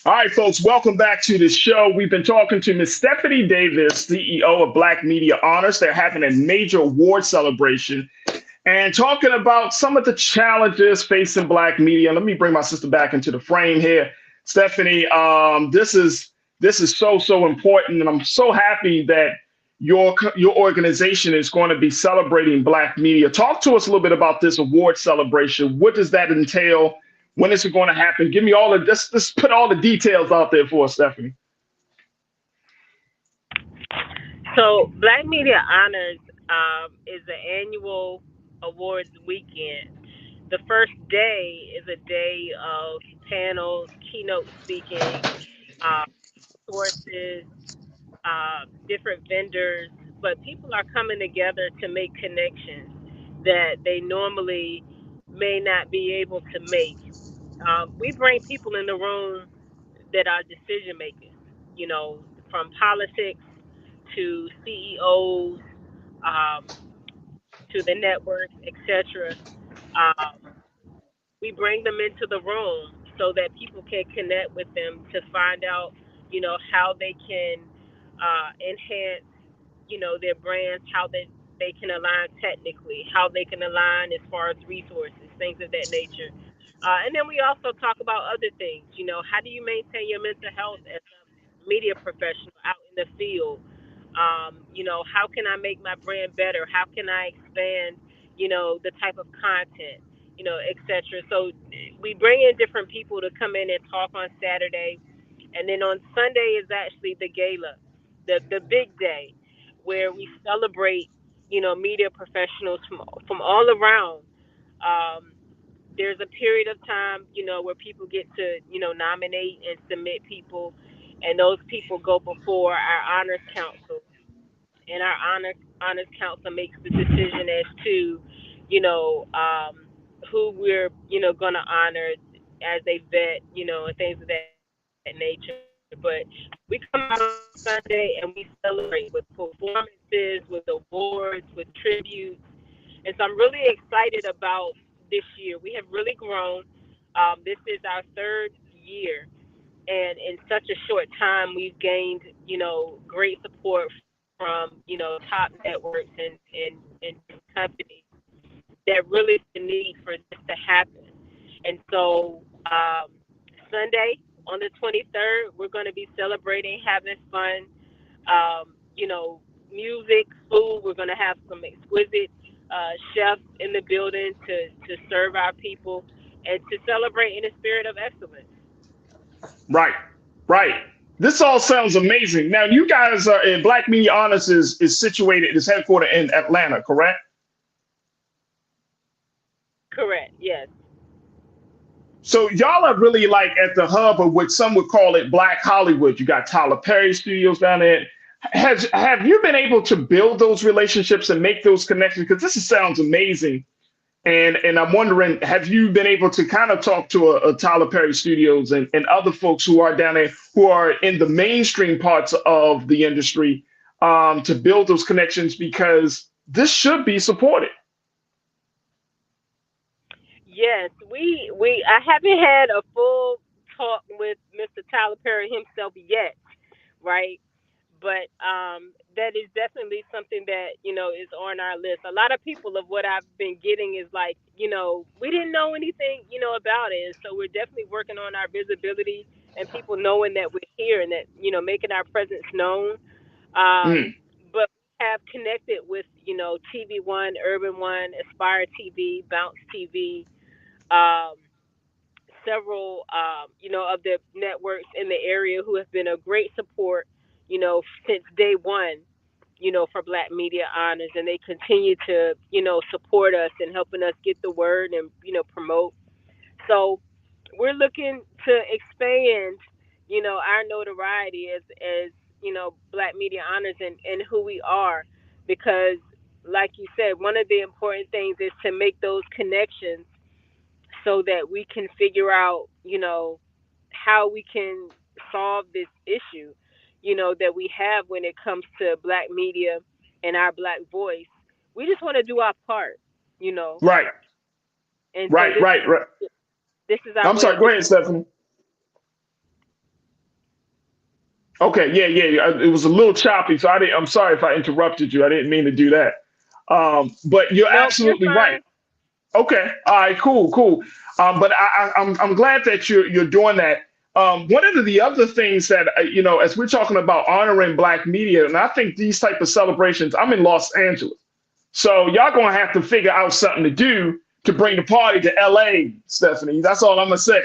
All right, folks, welcome back to the show. We've been talking to Ms. Stephanie Davis, CEO of Black Media Honors. They're having a major award celebration and talking about some of the challenges facing Black media. Let me bring my sister back into the frame here. Stephanie, this is so important, and I'm so happy that your organization is going to be celebrating Black media. Talk to us a little bit about this award celebration. What does that entail? When is it going to happen? Give me all of this. Let's put all the details out there for us, Stephanie. So Black Media Honors is an annual awards weekend. The first day is a day of panels, keynote speaking, sources, different vendors, but people are coming together to make connections that they normally may not be able to make. We bring people in the room that are decision makers, from politics to CEOs, to the networks, etc. We bring them into the room so that people can connect with them to find out, how they can enhance, their brands, how they can align technically, how they can align as far as resources, things of that nature. And then we also talk about other things. How do you maintain your mental health as a media professional out in the field? How can I make my brand better? How can I expand, the type of content, etc. So we bring in different people to come in and talk on Saturday. And then on Sunday is actually the gala, the big day, where we celebrate, media professionals from all around. There's a period of time, where people get to, nominate and submit people, and those people go before our honors council, and our honors council makes the decision as to, who we're, going to honor as they vet, and things of that nature. But we come out on Sunday and we celebrate with performances, with awards, with tributes, and so I'm really excited about this year. We have really grown. This is our third year, and in such a short time, we've gained, great support from, top networks and companies that really is the need for this to happen. And so Sunday on the 23rd, we're going to be celebrating, having fun, music, food. We're going to have some exquisite chefs in the building to serve our people. and to celebrate in a spirit of excellence. Right, right. This all sounds amazing. Now, you guys are in Black Media Honors is situated, is headquartered in Atlanta, correct? Correct. Yes. So y'all are really like at the hub of what some would call it Black Hollywood. You got Tyler Perry Studios down there. Have you been able to build those relationships and make those connections? Because sounds amazing. And I'm wondering, have you been able to kind of talk to a Tyler Perry Studios and other folks who are down there who are in the mainstream parts of the industry to build those connections, because this should be supported? Yes, I haven't had a full talk with Mr. Tyler Perry himself yet, right? But that is definitely something that is on our list. A lot of people of what I've been getting is like, we didn't know anything, about it, and so we're definitely working on our visibility and people knowing that we're here and that making our presence known. But we have connected with TV One, Urban One, Aspire TV, Bounce TV. Several, of the networks in the area who have been a great support, since day one, for Black Media Honors, and they continue to, support us and helping us get the word and, promote. So we're looking to expand, our notoriety as Black Media Honors and who we are, because, like you said, one of the important things is to make those connections so that we can figure out, how we can solve this issue, that we have when it comes to Black media and our Black voice. We just want to do our part, Right. And right, so right. this is our I'm way sorry. of Go ahead, Stephanie. Okay, yeah. It was a little choppy, so I'm sorry if I interrupted you. I didn't mean to do that. But you're absolutely right. Okay. All right. Cool. But I'm glad that you're doing that. One of the other things that as we're talking about honoring Black media, and I think these type of celebrations. I'm in Los Angeles, so y'all gonna have to figure out something to do to bring the party to LA, Stephanie. That's all I'm gonna say.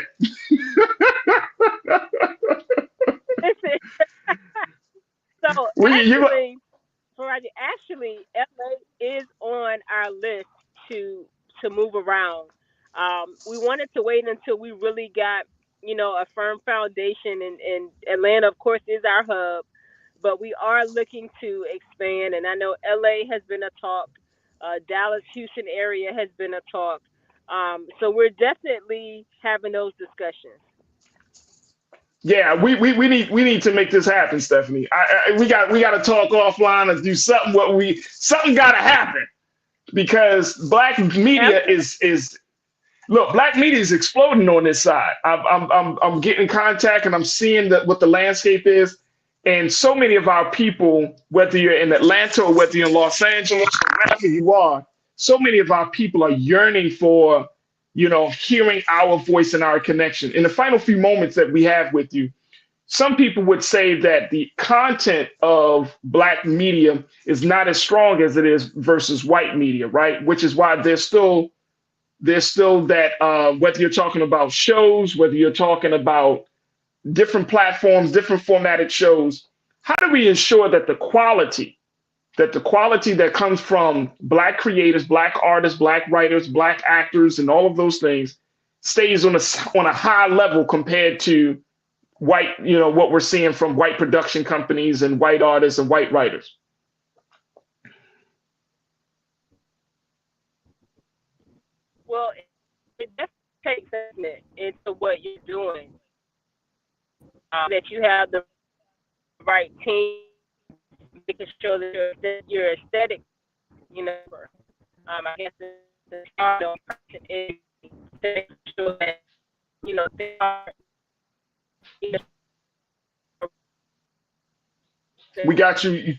So actually, LA is on our list to move around. We wanted to wait until we really got, a firm foundation, and Atlanta, of course, is our hub, but we are looking to expand. And I know LA has been a talk, Dallas, Houston area has been a talk. So we're definitely having those discussions. Yeah, we need to make this happen, Stephanie. We got to talk offline and do something. Something got to happen, because Black media is look. Black media is exploding on this side. I'm getting in contact and I'm seeing what the landscape is, and so many of our people, whether you're in Atlanta or whether you're in Los Angeles or wherever you are, so many of our people are yearning for hearing our voice and our connection. In the final few moments that we have with you, some people would say that the content of Black media is not as strong as it is versus white media, right? Which is why there's still that, whether you're talking about shows, whether you're talking about different platforms, different formatted shows, how do we ensure that the quality that comes from Black creators, Black artists, Black writers, Black actors, and all of those things stays on a high level compared to white, what we're seeing from white production companies and white artists and white writers? Well, it just takes investment into what you're doing, that you have the right team, making sure that your aesthetic, I guess the person is to make sure that, they are. We got you.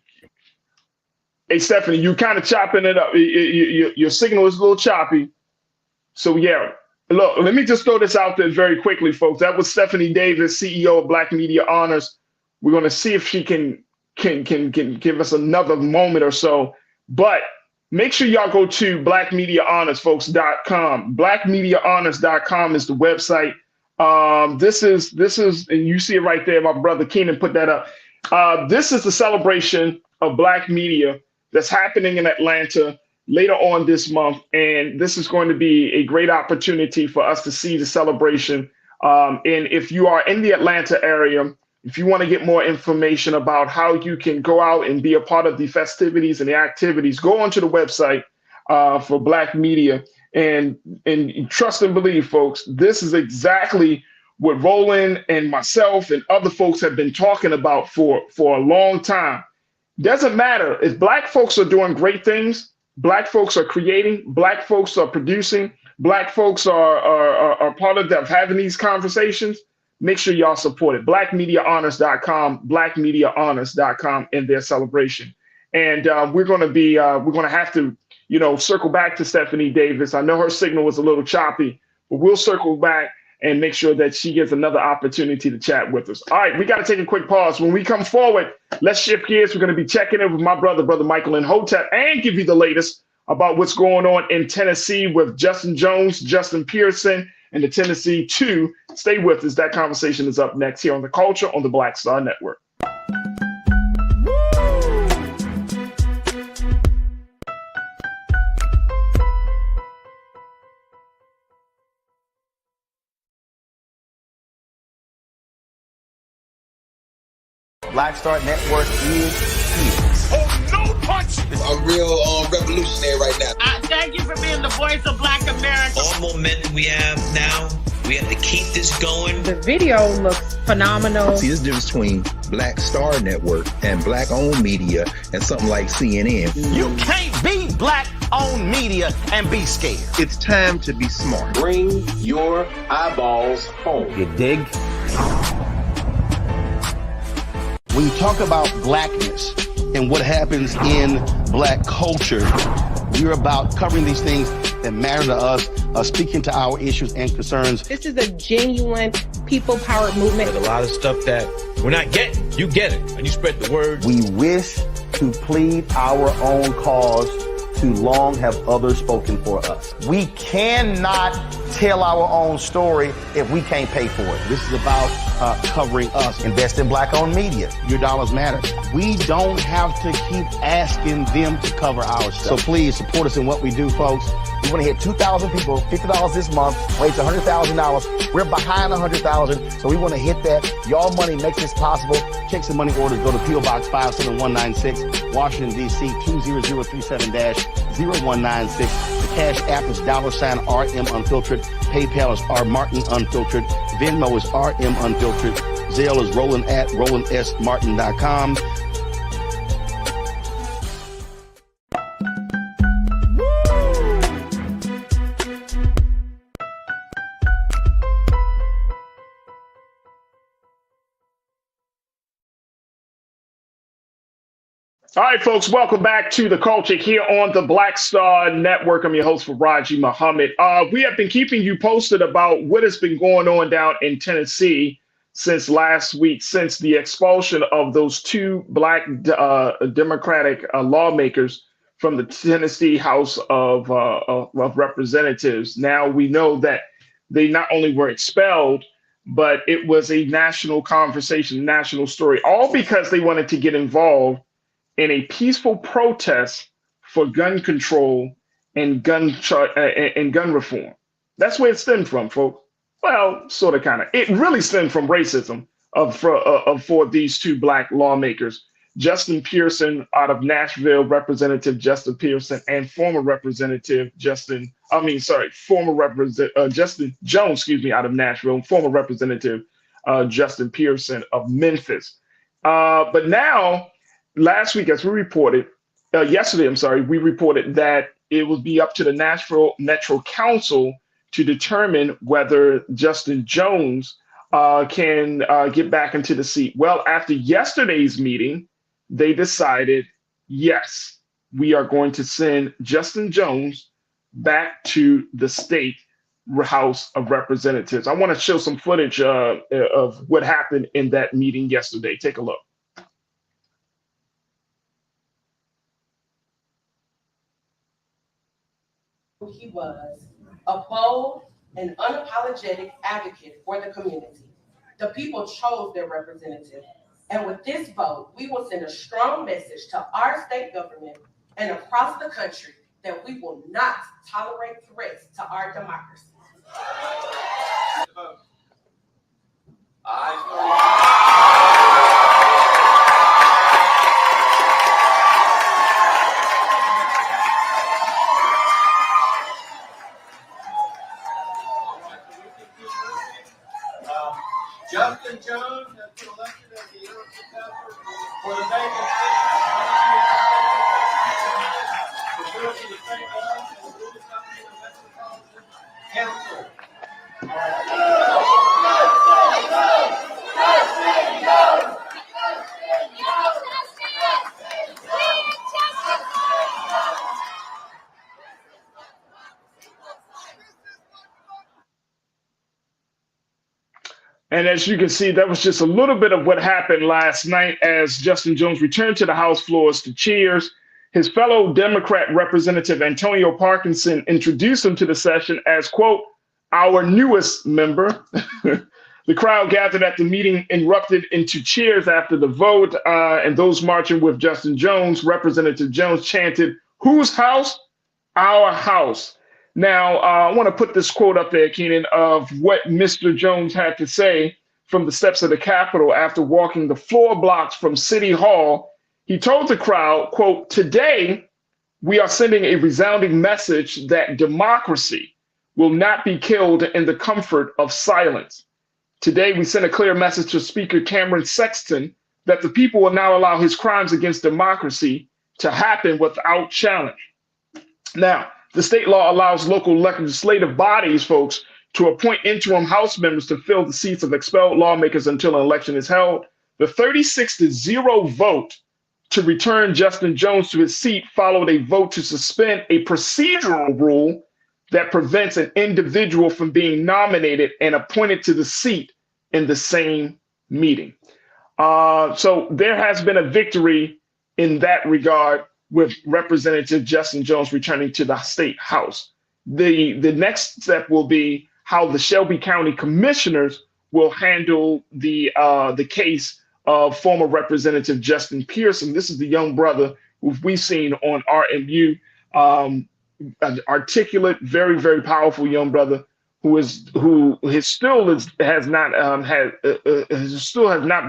Hey, Stephanie, you kind of chopping it up. Your signal is a little choppy. So yeah, look, let me just throw this out there very quickly, folks. That was Stephanie Davis, CEO of Black Media Honors. We're going to see if she can give us another moment or so. But make sure y'all go to blackmediahonestfolks.com. Blackmediahonest.com is the website. This is, and you see it right there. My brother Keenan put that up. This is the celebration of Black media that's happening in Atlanta later on this month, and this is going to be a great opportunity for us to see the celebration. And if you are in the Atlanta area, if you want to get more information about how you can go out and be a part of the festivities and the activities, go onto the website for Black media. And trust and believe, folks, this is exactly what Roland and myself and other folks have been talking about for a long time. Doesn't matter if Black folks are doing great things, Black folks are creating, Black folks are producing, Black folks are part of having these conversations. Make sure y'all support it. Blackmediahonest.com, blackmediahonest.com in their celebration. And we're going to have to, circle back to Stephanie Davis. I know her signal was a little choppy, but we'll circle back and make sure that she gets another opportunity to chat with us. All right, we got to take a quick pause. When we come forward, let's shift gears. We're going to be checking in with my brother Michael in Hotep, and give you the latest about what's going on in Tennessee with Justin Jones, Justin Pearson, and the Tennessee 2. Stay with us. That conversation is up next here on The Culture on the Black Star Network. Black Star Network is here. Oh, no punch! I'm real revolutionary right now. Thank you for being the voice of Black America. All momentum we have now, we have to keep this going. The video looks phenomenal. See, this difference between Black Star Network and Black-owned media and something like CNN. You can't be Black-owned media and be scared. It's time to be smart. Bring your eyeballs home. You dig? When you talk about blackness and what happens in Black culture, we're about covering these things that matter to us, speaking to our issues and concerns. This is a genuine people-powered movement. There's a lot of stuff that we're not getting. You get it, and you spread the word. We wish to plead our own cause. Too long have others spoken for us. We cannot tell our own story if we can't pay for it. This is about covering us. Invest in Black-owned media. Your dollars matter. We don't have to keep asking them to cover our stuff. So please support us in what we do, folks. We want to hit 2,000 people, $50 this month, raise $100,000. We're behind 100,000, so we want to hit that. Y'all money makes this possible. Checks and money orders go to P.O. Box 57196, Washington, D.C. 20037-0196. The Cash App is $RM Unfiltered. PayPal is R Martin Unfiltered. Venmo is RM Unfiltered. Zelle is Roland at RolandSMartin.com. All right, folks, welcome back to The Culture here on the Black Star Network. I'm your host, Farajii Muhammad. We have been keeping you posted about what has been going on down in Tennessee since last week, since the expulsion of those two Black Democratic lawmakers from the Tennessee House of Representatives. Now we know that they not only were expelled, but it was a national conversation, national story, all because they wanted to get involved in a peaceful protest for gun control and gun reform. That's where it stemmed from, folks. Well, sort of, kind of. It really stemmed from racism for these two Black lawmakers, Justin Pearson out of Nashville, Representative Justin Pearson, and Justin Jones, out of Nashville, and former Representative Justin Pearson of Memphis. But now, last week, as we reported, yesterday, we reported that it would be up to the Nashville Metro Council to determine whether Justin Jones can get back into the seat. Well, after yesterday's meeting, they decided, yes, we are going to send Justin Jones back to the state House of Representatives. I want to show some footage of what happened in that meeting yesterday. Take a look. He was a bold and unapologetic advocate for the community. The people chose their representative. And with this vote, we will send a strong message to our state government and across the country that we will not tolerate threats to our democracy. Justin Jones has been elected as the interim successor for the vacant pursuant to the state laws and the rules governing the Metropolitan Council. And as you can see, that was just a little bit of what happened last night as Justin Jones returned to the House floors to cheers. His fellow Democrat Representative Antonio Parkinson introduced him to the session as, quote, our newest member. The crowd gathered at the meeting erupted into cheers after the vote, and those marching with Justin Jones, Representative Jones chanted, whose house? Our house. Now, I want to put this quote up there, Keenan, of what Mr. Jones had to say from the steps of the Capitol after walking the floor blocks from City Hall. He told the crowd, quote, today we are sending a resounding message that democracy will not be killed in the comfort of silence. Today we send a clear message to Speaker Cameron Sexton that the people will now allow his crimes against democracy to happen without challenge. Now, the state law allows local legislative bodies, folks, to appoint interim House members to fill the seats of expelled lawmakers until an election is held. The 36-0 vote to return Justin Jones to his seat followed a vote to suspend a procedural rule that prevents an individual from being nominated and appointed to the seat in the same meeting. So there has been a victory in that regard with Representative Justin Jones returning to the state house. The next step will be how the Shelby County commissioners will handle the case of former Representative Justin Pearson. This is the young brother who we've seen on RMU, an articulate, very, very powerful young brother who still has not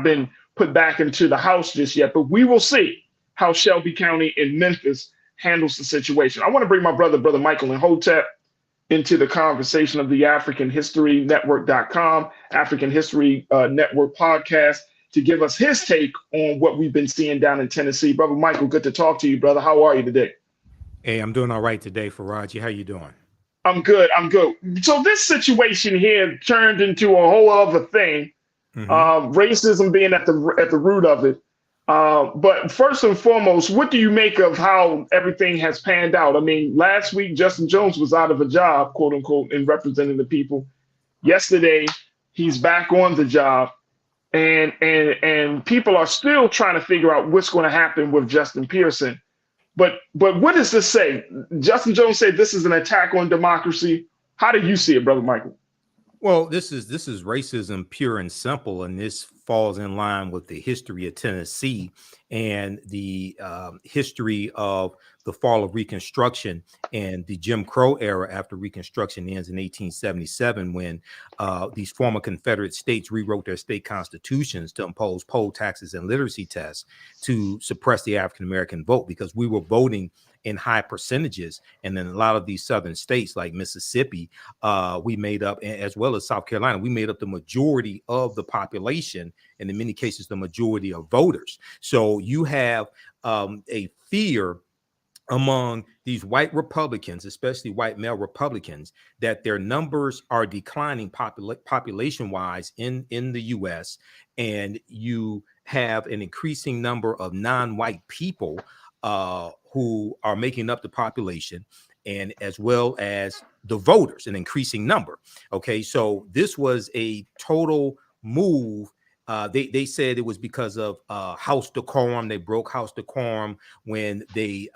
been put back into the house just yet. But we will see how Shelby County in Memphis handles the situation. I want to bring my brother Michael and Hotep, into the conversation of the African History Network.com, African History Network podcast, to give us his take on what we've been seeing down in Tennessee. Brother Michael, good to talk to you, brother. How are you today? Hey, I'm doing all right today, Farajii. How you doing? I'm good. So this situation here turned into a whole other thing, racism being at the root of it. But first and foremost, what do you make of how everything has panned out? I mean, last week, Justin Jones was out of a job, quote unquote, in representing the people. Yesterday, he's back on the job, and people are still trying to figure out what's going to happen with Justin Pearson. But what does this say? Justin Jones said this is an attack on democracy. How do you see it, Brother Michael? Well, this is racism pure and simple, and this falls in line with the history of Tennessee and the history of the fall of Reconstruction and the Jim Crow era after Reconstruction ends in 1877, when these former Confederate states rewrote their state constitutions to impose poll taxes and literacy tests to suppress the African American vote, because we were voting in high percentages. And then a lot of these southern states like Mississippi, we made up, as well as South Carolina, we made up the majority of the population, and in many cases, the majority of voters. So you have a fear among these white Republicans, especially white male Republicans, that their numbers are declining population-wise in the U.S., and you have an increasing number of non-white people who are making up the population, and as well as the voters, an increasing number. Okay, so this was a total move. They said it was because of house decorum. They broke house decorum when they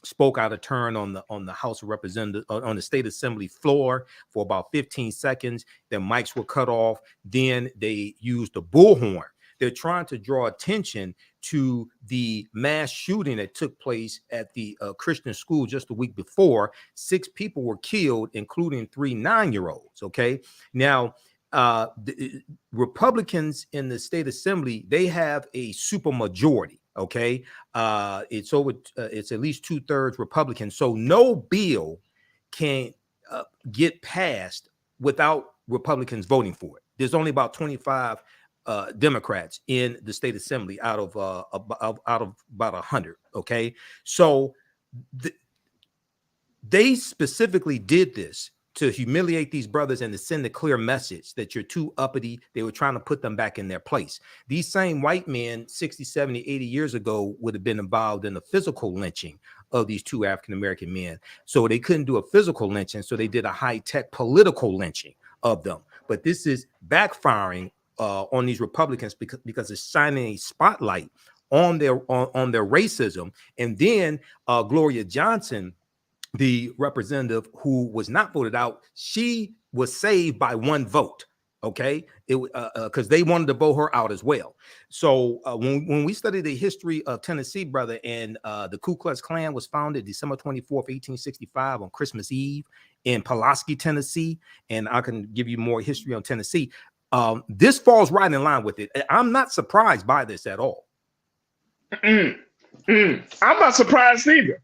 spoke out of turn on the House of Representatives, on the State Assembly floor for about 15 seconds. Their mics were cut off. Then they used the bullhorn. They're trying to draw attention to the mass shooting that took place at the Christian school just a week before. 6 people were killed, including 3 9-year-olds. Okay, now the Republicans in the State Assembly, they have a super majority. Okay, it's at least 2/3 Republican. So no bill can get passed without Republicans voting for it. There's only about 25 Democrats in the State Assembly out of about 100. Okay, so they specifically did this to humiliate these brothers and to send a clear message that you're too uppity. They were trying to put them back in their place. These same white men 60, 70, 80 years ago would have been involved in the physical lynching of these 2 African-American men. So they couldn't do a physical lynching, so they did a high-tech political lynching of them. But this is backfiring on these Republicans because it's shining a spotlight on their racism. And then Gloria Johnson, the representative who was not voted out, she was saved by 1 vote. Okay, it because they wanted to vote her out as well. So when we study the history of Tennessee, brother, and the Ku Klux Klan was founded December 24th, 1865 on Christmas Eve in Pulaski, Tennessee, and I can give you more history on Tennessee. This falls right in line with it. I'm not surprised by this at all. I'm not surprised either.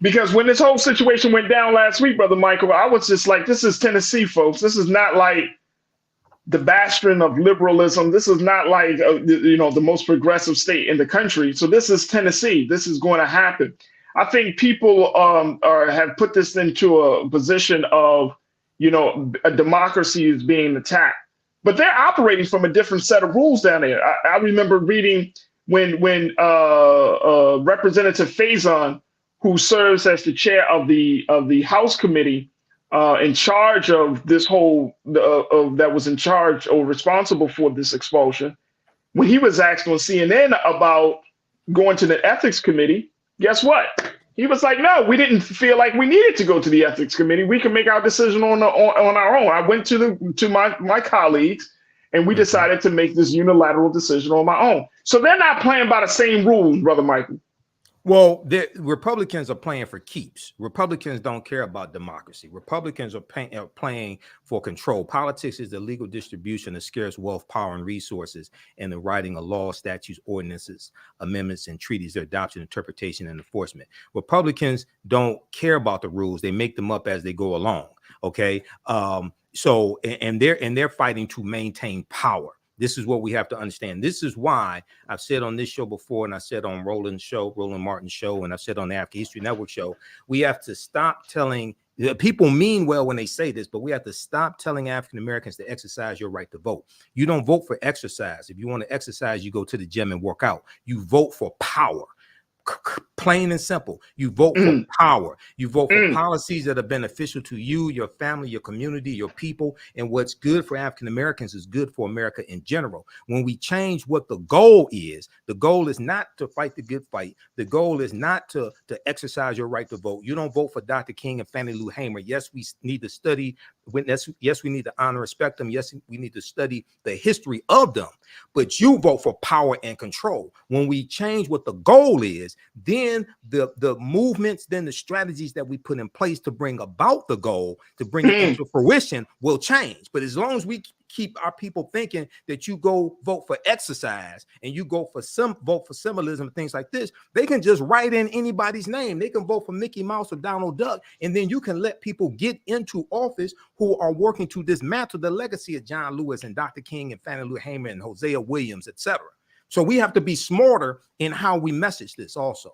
Because when this whole situation went down last week, Brother Michael, I was just like, this is Tennessee, folks. This is not like the bastion of liberalism. This is not like, the most progressive state in the country. So this is Tennessee. This is going to happen. I think people have put this into a position of, a democracy is being attacked. But they're operating from a different set of rules down there. I remember reading when Representative Faison, who serves as the chair of the House committee in charge of this whole that was in charge or responsible for this expulsion, when he was asked on CNN about going to the ethics committee, guess what? He was like, "No, we didn't feel like we needed to go to the ethics committee. We can make our decision on our own." I went to my colleagues, and we decided to make this unilateral decision on my own. So they're not playing by the same rules, Brother Michael. Well, the Republicans are playing for keeps. Republicans don't care about democracy. Republicans are playing for control. Politics is the legal distribution of scarce wealth, power, and resources, and the writing of laws, statutes, ordinances, amendments, and treaties, their adoption, interpretation, and enforcement. Republicans don't care about the rules. They make them up as they go along. Okay. So they're fighting to maintain power. This is what we have to understand. This is why I've said on this show before, and I said on Roland Martin's show, and I've said on the African History Network show, we have to stop telling people mean well when they say this, but we have to stop telling African Americans to exercise your right to vote. You don't vote for exercise. If you want to exercise, you go to the gym and work out. You vote for power. Plain and simple. You vote for power. You vote for policies that are beneficial to you, your family, your community, your people. And what's good for African Americans is good for America in general. When we change what the goal is not to fight the good fight. The goal is not to exercise your right to vote. You don't vote for Dr. King and Fannie Lou Hamer. Yes, we need to study. Yes, we need to honor, respect them. Yes, we need to study the history of them. But you vote for power and control. When we change what the goal is, then the movements, then the strategies that we put in place to bring about the goal, to bring it into fruition, will change. But as long as we keep our people thinking that you go vote for exercise and you go for vote for symbolism and things like this, they can just write in anybody's name. They can vote for Mickey Mouse or Donald Duck, and then you can let people get into office who are working to dismantle the legacy of John Lewis and Dr. King and Fannie Lou Hamer and Hosea Williams, etc. So we have to be smarter in how we message this also.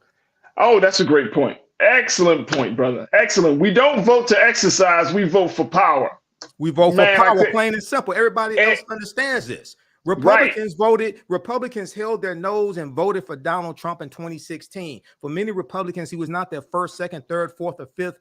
Oh, that's a great point. Excellent point, brother. Excellent. We don't vote to exercise. We vote for power. We vote for power, plain and simple. Everybody else understands this. Republicans voted. Republicans held their nose and voted for Donald Trump in 2016. For many Republicans, he was not their first, second, third, fourth, or fifth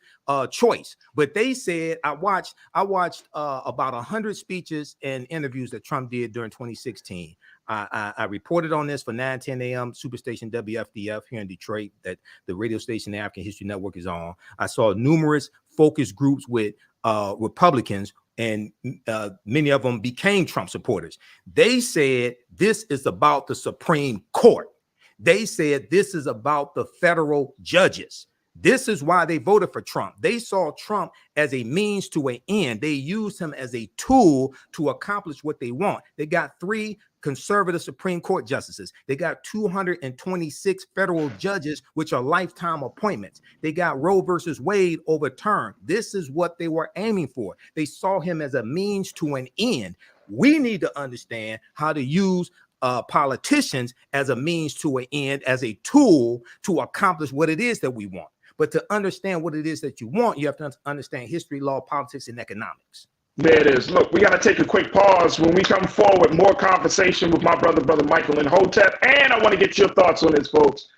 choice. But they said, I watched about 100 speeches and interviews that Trump did during 2016. I reported on this for 9:10 a.m. Superstation WFDF here in Detroit that the radio station, the African History Network, is on. I saw numerous focus groups with Republicans, and many of them became Trump supporters. They said this is about the Supreme Court. They said this is about the federal judges. This is why they voted for Trump. They saw Trump as a means to an end. They used him as a tool to accomplish what they want. They got 3 conservative Supreme Court justices. They got 226 federal judges, which are lifetime appointments. They got Roe versus Wade overturned. This is what they were aiming for. They saw him as a means to an end. We need to understand how to use politicians as a means to an end, as a tool to accomplish what it is that we want. But to understand what it is that you want, you have to understand history, law, politics, and economics. There it is. Look, we got to take a quick pause. When we come forward, more conversation with my brother Michael and Hotep. And I want to get your thoughts on this, folks,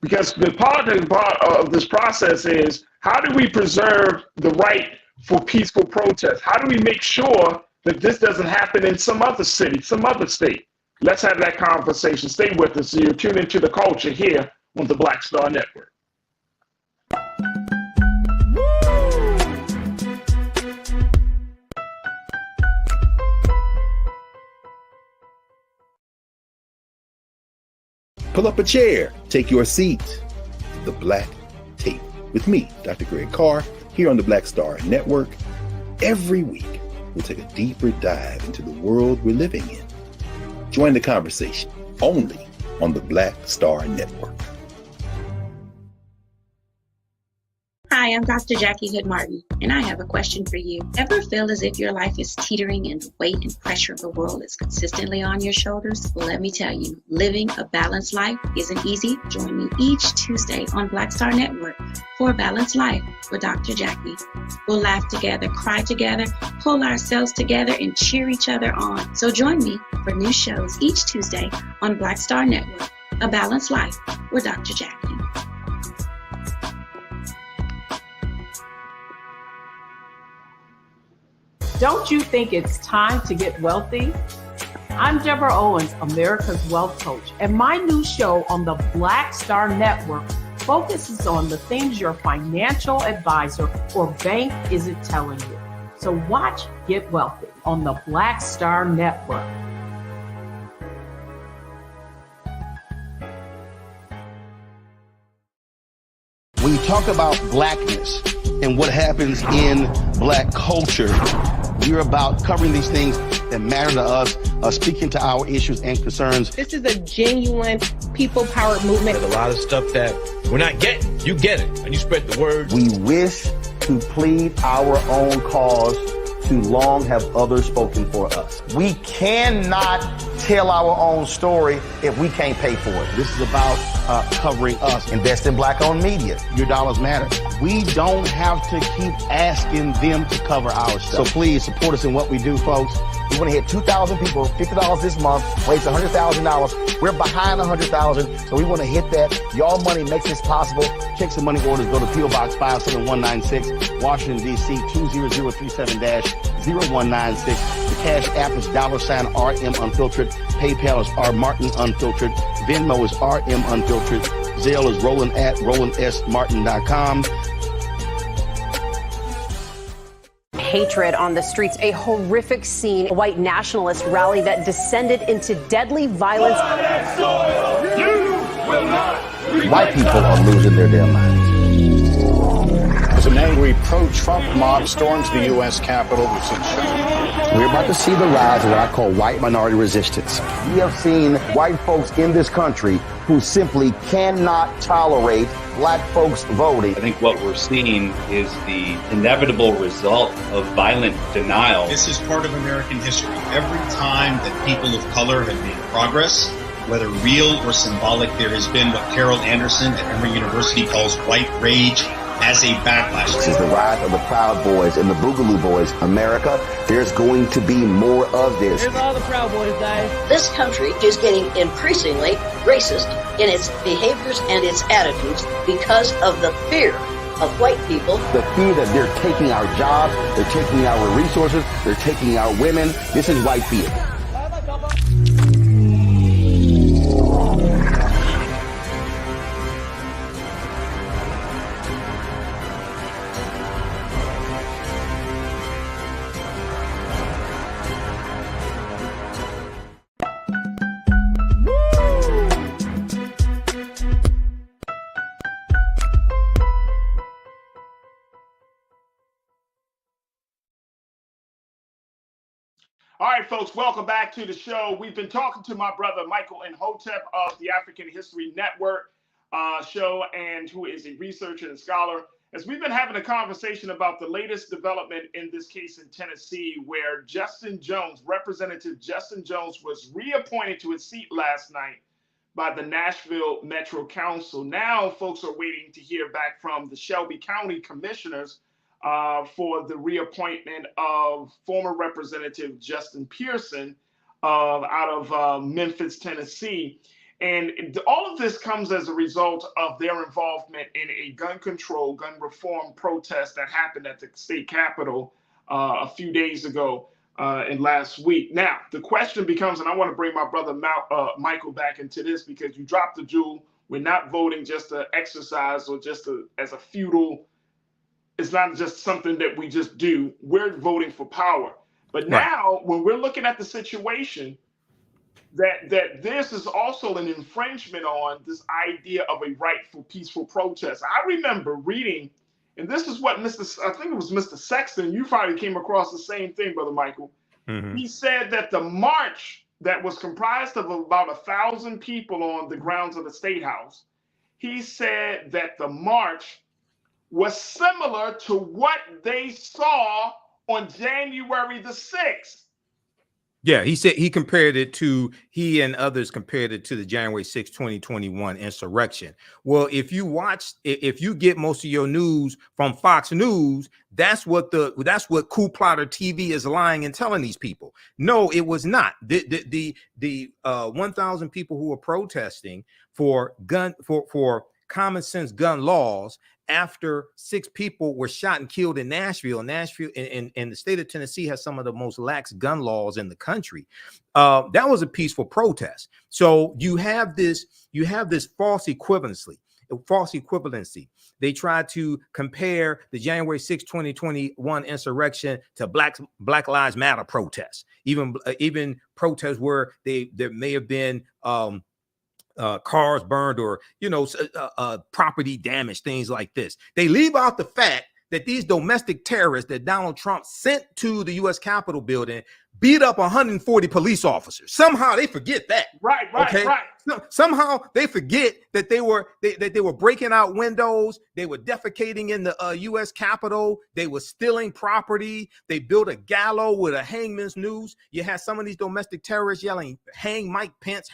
because the politics part of this process is, how do we preserve the right for peaceful protest? How do we make sure that this doesn't happen in some other city, some other state? Let's have that conversation. Stay with us. You're tuned into The Culture here on the Black Star Network. Pull up a chair, take your seat. The Black Tape with me, Dr. Greg Carr, here on the Black Star Network. Every week, we'll take a deeper dive into the world we're living in. Join the conversation only on the Black Star Network. Hi, I'm Dr. Jackie Hood Martin, and I have a question for you. Ever feel as if your life is teetering and the weight and pressure of the world is consistently on your shoulders? Well, let me tell you, living a balanced life isn't easy. Join me each Tuesday on Black Star Network for a Balanced Life with Dr. Jackie. We'll laugh together, cry together, pull ourselves together, and cheer each other on. So join me for new shows each Tuesday on Black Star Network, A Balanced Life with Dr. Jackie. Don't you think it's time to get wealthy? I'm Deborah Owens, America's Wealth Coach, and my new show on the Black Star Network focuses on the things your financial advisor or bank isn't telling you. So watch Get Wealthy on the Black Star Network. When you talk about blackness and what happens in black culture, we're about covering these things that matter to us, speaking to our issues and concerns. This is a genuine people-powered movement. There's a lot of stuff that we're not getting. You get it, and you spread the word. We wish to plead our own cause. Too long have others spoken for us. We cannot tell our own story if we can't pay for it. This is about covering us. Invest in black-owned media. Your dollars matter. We don't have to keep asking them to cover our stuff. So please support us in what we do, folks. We want to hit 2,000 people, $50 this month, raise $100,000. We're behind $100,000, so we want to hit that. Y'all money makes this possible. Check some money orders. Go to P.O. Box 57196, Washington, D.C. 20037-0196. The Cash App is $RM Unfiltered. PayPal is R Martin Unfiltered. Venmo is RM Unfiltered. Zelle is Roland at RolandSMartin.com. Hatred on the streets, a horrific scene, a white nationalist rally that descended into deadly violence. White people are losing their damn minds. As an angry pro-Trump mob storms the U.S. Capitol, we're about to see the rise of what I call white minority resistance. We have seen white folks in this country who simply cannot tolerate black folks voting. I think what we're seeing is the inevitable result of violent denial. This is part of American history. Every time that people of color have made progress, whether real or symbolic, there has been what Carol Anderson at Emory University calls white rage as a backlash. This is the rise of the Proud Boys and the Boogaloo Boys. America, there's going to be more of this. Here's all the Proud Boys, guys. This country is getting increasingly racist in its behaviors and its attitudes because of the fear of white people. The fear that they're taking our jobs, they're taking our resources, they're taking our women. This is white fear. All right, folks, welcome back to the show. We've been talking to my brother Michael Imhotep of the African History Network show, and who is a researcher and scholar, as we've been having a conversation about the latest development in this case in Tennessee, where Representative Justin Jones was reappointed to his seat last night by the Nashville Metro Council. Now, folks are waiting to hear back from the Shelby County commissioners for the reappointment of former Representative Justin Pearson out of Memphis, Tennessee. And all of this comes as a result of their involvement in a gun control, gun reform protest that happened at the state capitol a few days ago and last week. Now, the question becomes, and I want to bring my brother Michael back into this, because you dropped the jewel. We're not voting just to exercise or just as a feudal. It's not just something that we just do. We're voting for power. But now, when we're looking at the situation, that this is also an infringement on this idea of a rightful peaceful protest. I remember reading, and this is what I think it was Mr. Sexton, you probably came across the same thing, Brother Michael. Mm-hmm. He said that the march that was comprised of about 1,000 people on the grounds of the State House, he said that the march was similar to what they saw on January the 6th. Yeah, he and others compared it to the January 6, 2021 insurrection. Well, if you get most of your news from Fox News, that's what Coup Plotter TV is lying and telling these people. No, it was not. The 1,000 people who were protesting for common sense gun laws after 6 people were shot and killed in Nashville. Nashville and the state of Tennessee has some of the most lax gun laws in the country. That was a peaceful protest. So you have this false equivalency. They tried to compare the January 6, 2021 insurrection to Black Lives Matter protests, even protests where there may have been cars burned or property damage, things like this. They leave out the fact that these domestic terrorists that Donald Trump sent to the U.S. Capitol building beat up 140 police officers. Somehow they forget that. Right. Somehow they forget that they were breaking out windows. They were defecating in the U.S. Capitol. They were stealing property. They built a gallows with a hangman's noose. You had some of these domestic terrorists yelling, "Hang Mike Pence,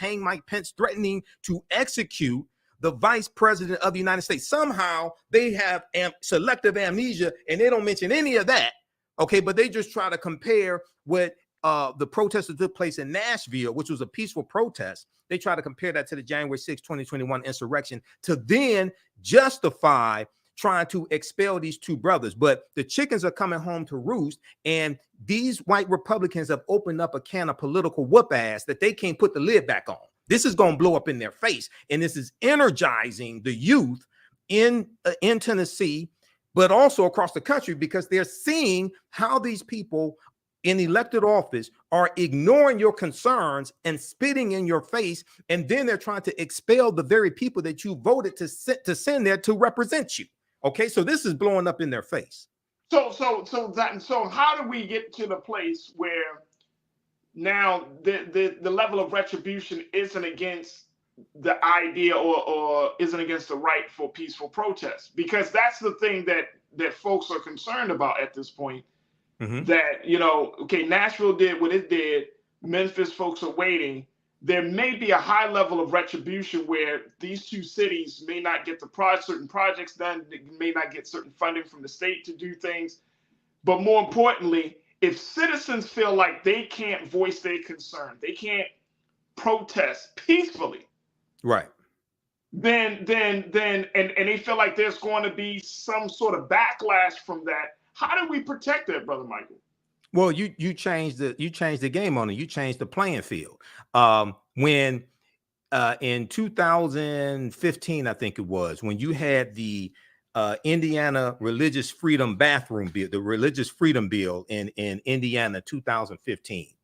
threatening to execute the vice president of the United States. Somehow they have selective amnesia and they don't mention any of that. Okay, but they just try to compare with the protest that took place in Nashville, which was a peaceful protest. They try to compare that to the January 6, 2021 insurrection to then justify trying to expel these two brothers. But the chickens are coming home to roost, and these white Republicans have opened up a can of political whoop ass that they can't put the lid back on. This is going to blow up in their face, and this is energizing the youth in Tennessee, but also across the country, because they're seeing how these people in elected office are ignoring your concerns and spitting in your face, and then they're trying to expel the very people that you voted to send there to represent you. Okay, so this is blowing up in their face. So how do we get to the place where now the level of retribution isn't against the idea or isn't against the right for peaceful protest? Because that's the thing that folks are concerned about at this point. Mm-hmm. That, okay, Nashville did what it did. Memphis folks are waiting. There may be a high level of retribution where these two cities may not get certain projects done. They may not get certain funding from the state to do things. But more importantly, if citizens feel like they can't voice their concern, they can't protest peacefully, right? Then they feel like there's going to be some sort of backlash from that. How do we protect that, Brother Michael? Well, you changed the game on it. You changed the playing field. When in 2015, I think it was, when you had the Indiana Religious Freedom Bathroom Bill, the Religious Freedom Bill in Indiana, 2015,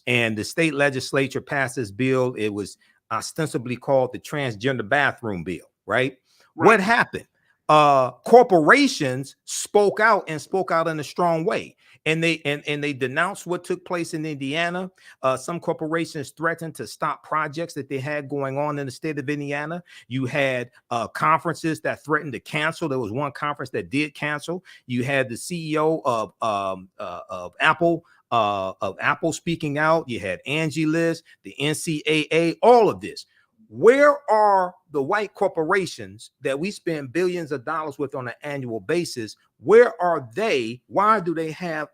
and the state legislature passed this bill. It was ostensibly called the Transgender Bathroom Bill, right? What happened? Corporations spoke out in a strong way. and they denounced what took place in Indiana. Some corporations threatened to stop projects that they had going on in the state of Indiana. You had conferences that threatened to cancel. There was one conference that did cancel. You had the CEO of Apple. Of Apple speaking out. You had Angie Liz, the NCAA, all of this. Where are the white corporations that we spend billions of dollars with on an annual basis? Where are they? Why do they have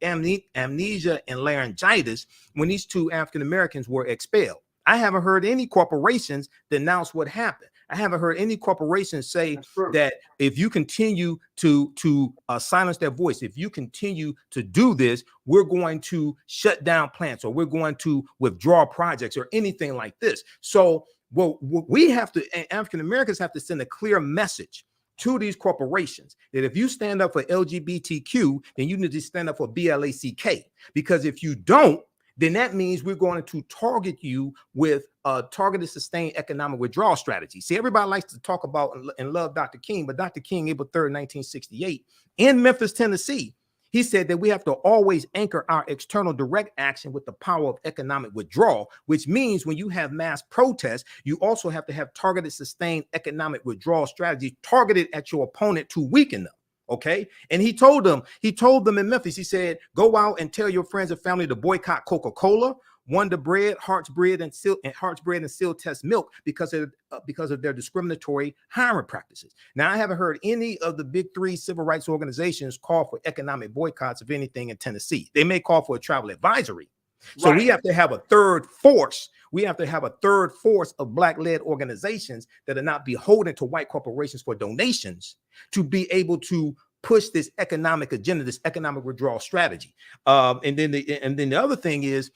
amnesia and laryngitis when these two African Americans were expelled? I haven't heard any corporations denounce what happened. I haven't heard any corporations say that if you continue to silence their voice, if you continue to do this, we're going to shut down plants or we're going to withdraw projects or anything like this. So we have to, African Americans have to send a clear message to these corporations that if you stand up for LGBTQ, then you need to stand up for BLACK. Because if you don't, then that means we're going to target you with a targeted sustained economic withdrawal strategy. See, everybody likes to talk about and love Dr. King, but Dr. King, April 3rd, 1968, in Memphis, Tennessee, he said that we have to always anchor our external direct action with the power of economic withdrawal, which means when you have mass protests, you also have to have targeted sustained economic withdrawal strategies targeted at your opponent to weaken them. Okay. And he told them in Memphis, he said, go out and tell your friends and family to boycott Coca-Cola, Wonder Bread, Heart's Bread and Seal Test Milk because of their discriminatory hiring practices. Now, I haven't heard any of the big three civil rights organizations call for economic boycotts of anything in Tennessee. They may call for a travel advisory. So we have to have a third force. We have to have a third force of Black-led organizations that are not beholden to white corporations for donations to be able to push this economic agenda, this economic withdrawal strategy. And then the other thing is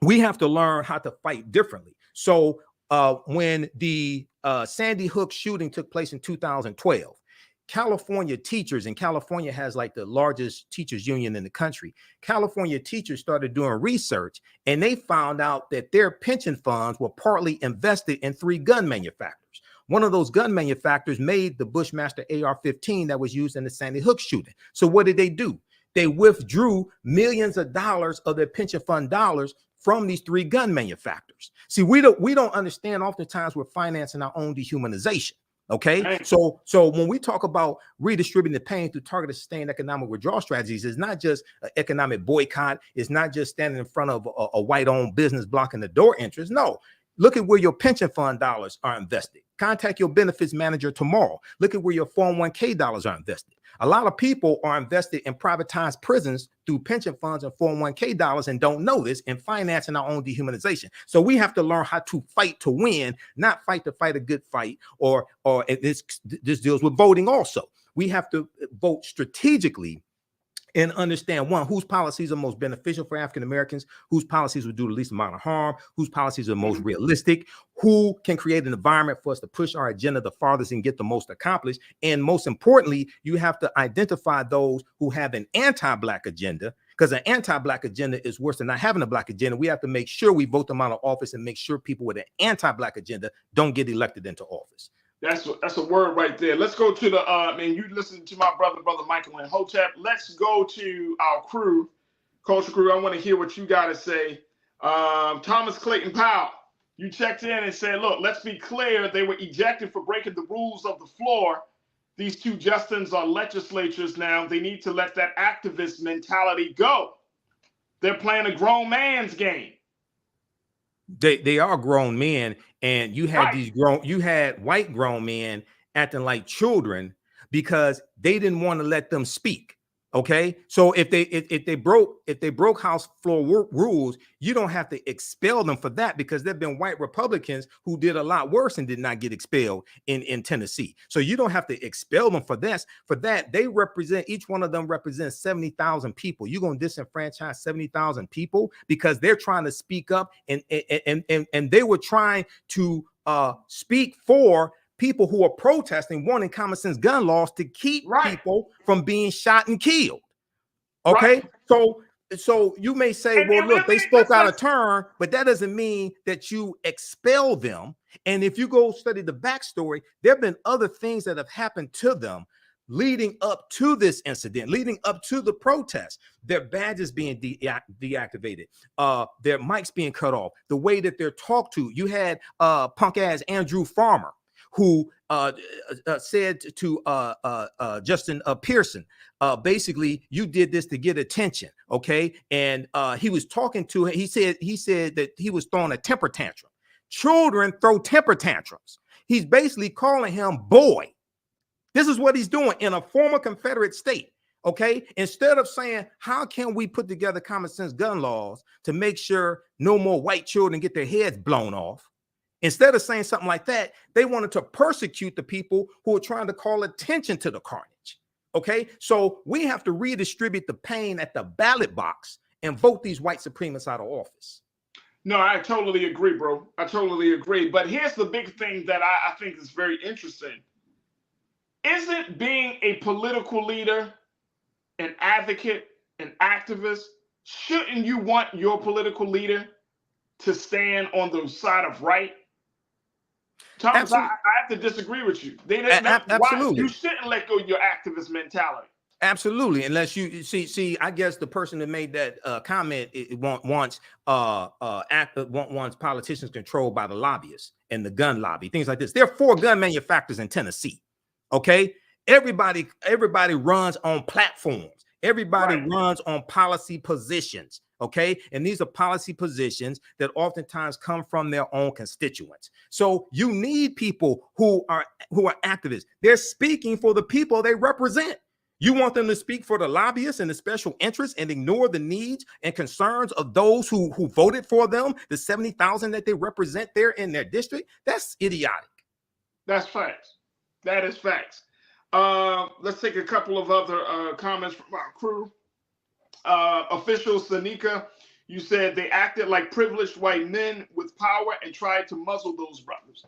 we have to learn how to fight differently. So when the Sandy Hook shooting took place in 2012, California teachers, and California has like the largest teachers union in the country. California teachers started doing research and they found out that their pension funds were partly invested in 3 gun manufacturers. One of those gun manufacturers made the Bushmaster AR-15 that was used in the Sandy Hook shooting. So what did they do? They withdrew millions of dollars of their pension fund dollars from these 3 gun manufacturers. See, we don't understand. Oftentimes we're financing our own dehumanization. Okay, so when we talk about redistributing the pain through targeted sustained economic withdrawal strategies, it's not just an economic boycott. It's not just standing in front of a white-owned business blocking the door entrance. No, look at where your pension fund dollars are invested. Contact your benefits manager tomorrow. Look at where your 401k dollars are invested. A lot of people are invested in privatized prisons through pension funds and 401k dollars and don't know this and financing our own dehumanization. So we have to learn how to fight to win, not fight to fight a good fight, or this deals with voting also. We have to vote strategically and understand, one, whose policies are most beneficial for African Americans, whose policies will do the least amount of harm, whose policies are most realistic, who can create an environment for us to push our agenda the farthest and get the most accomplished. And most importantly, you have to identify those who have an anti-Black agenda, because an anti-Black agenda is worse than not having a Black agenda. We have to make sure we vote them out of office and make sure people with an anti-Black agenda don't get elected into office. That's a word right there. Let's go to the and you listen to my brother Michael and Hotep. Let's go to our crew, culture crew. I want to hear what you got to say. Thomas Clayton Powell, you checked in and said, look, let's be clear. They were ejected for breaking the rules of the floor. These 2 Justins are legislatures now. They need to let that activist mentality go. They're playing a grown man's game. They are grown men, and you had white grown men acting like children because they didn't want to let them speak. Okay, so if they broke House floor rules, you don't have to expel them for that, because there've been white Republicans who did a lot worse and did not get expelled in Tennessee. So you don't have to expel them for this. For that, they represent, each one of them represents 70,000 people. You're gonna disenfranchise 70,000 people because they're trying to speak up and they were trying to speak for people who are protesting, wanting common sense gun laws to keep people from being shot and killed. Okay, so you may say, well, look, they spoke out of turn, but that doesn't mean that you expel them. And if you go study the backstory, there have been other things that have happened to them. leading up to this incident, leading up to the protest, their badges being deactivated, their mics being cut off, the way that they're talked to. You had punk ass Andrew Farmer, who said to Justin Pearson, basically, you did this to get attention, okay? And he was talking to him. He said that he was throwing a temper tantrum. Children throw temper tantrums. He's basically calling him boy. This is what he's doing in a former Confederate state, okay? Instead of saying, how can we put together common sense gun laws to make sure no more white children get their heads blown off? Instead of saying something like that, they wanted to persecute the people who are trying to call attention to the carnage. Okay, so we have to redistribute the pain at the ballot box and vote these white supremacists out of office. No, I totally agree, bro. I totally agree. But here's the big thing that I think is very interesting. Isn't being a political leader, an advocate, an activist, shouldn't you want your political leader to stand on the side of right? Thomas, I have to disagree with you. Absolutely. You shouldn't let go of your activist mentality. Absolutely, unless you see. I guess the person that made that comment wants politicians controlled by the lobbyists and the gun lobby, things like this. There are 4 gun manufacturers in Tennessee. Okay, everybody runs on platforms. Everybody runs on policy positions. Okay, and these are policy positions that oftentimes come from their own constituents. So you need people who are activists. They're speaking for the people they represent. You want them to speak for the lobbyists and the special interests and ignore the needs and concerns of those who voted for them, the 70,000 that they represent there in their district? That's idiotic. That's facts. That is facts. Let's take a couple of other comments from our crew. Official Sanika, you said they acted like privileged white men with power and tried to muzzle those brothers.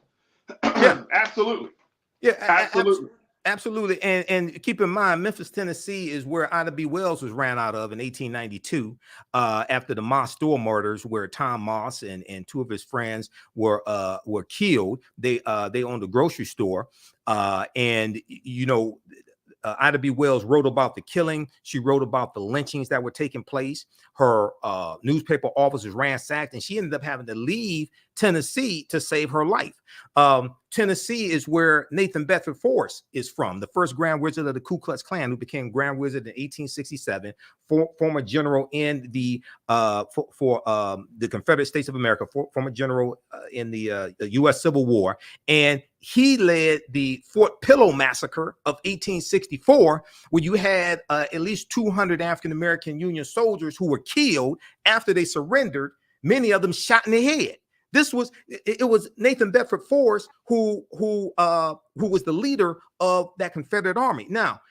Yeah, absolutely. Yeah, absolutely. Absolutely. And keep in mind, Memphis, Tennessee is where Ida B. Wells was ran out of in 1892 after the Moss store murders, where Tom Moss and 2 of his friends were killed. They owned a grocery store. And, you know, Ida B. Wells wrote about the killing. She wrote about the lynchings that were taking place. Her newspaper office was ransacked, and she ended up having to leave Tennessee to save her life. Tennessee is where Nathan Bedford Forrest is from, the first Grand Wizard of the Ku Klux Klan, who became Grand Wizard in 1867, former general in the the Confederate States of America, former general in the U.S. Civil War, and he led the Fort Pillow massacre of 1864, where you had at least 200 African-American Union soldiers who were killed after they surrendered, many of them shot in the head. It was Nathan Bedford Forrest who was the leader of that Confederate army. Now,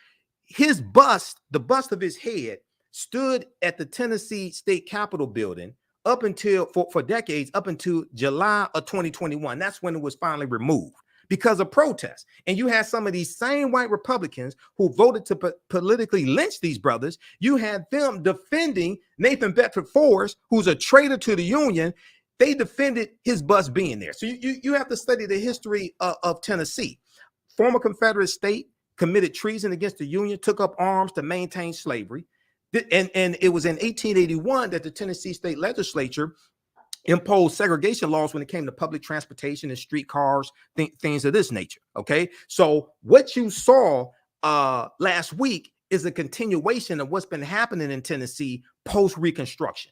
his bust, the bust of his head, stood at the Tennessee State Capitol building up until for decades, up until July of 2021. That's when it was finally removed because of protests. And you had some of these same white Republicans who voted to politically lynch these brothers. You had them defending Nathan Bedford Forrest, who's a traitor to the Union. They defended his bust being there. So you have to study the history of Tennessee. Former Confederate state, committed treason against the Union, took up arms to maintain slavery. And it was in 1881 that the Tennessee state legislature imposed segregation laws when it came to public transportation and streetcars, things of this nature. Okay, so what you saw last week is a continuation of what's been happening in Tennessee post-Reconstruction.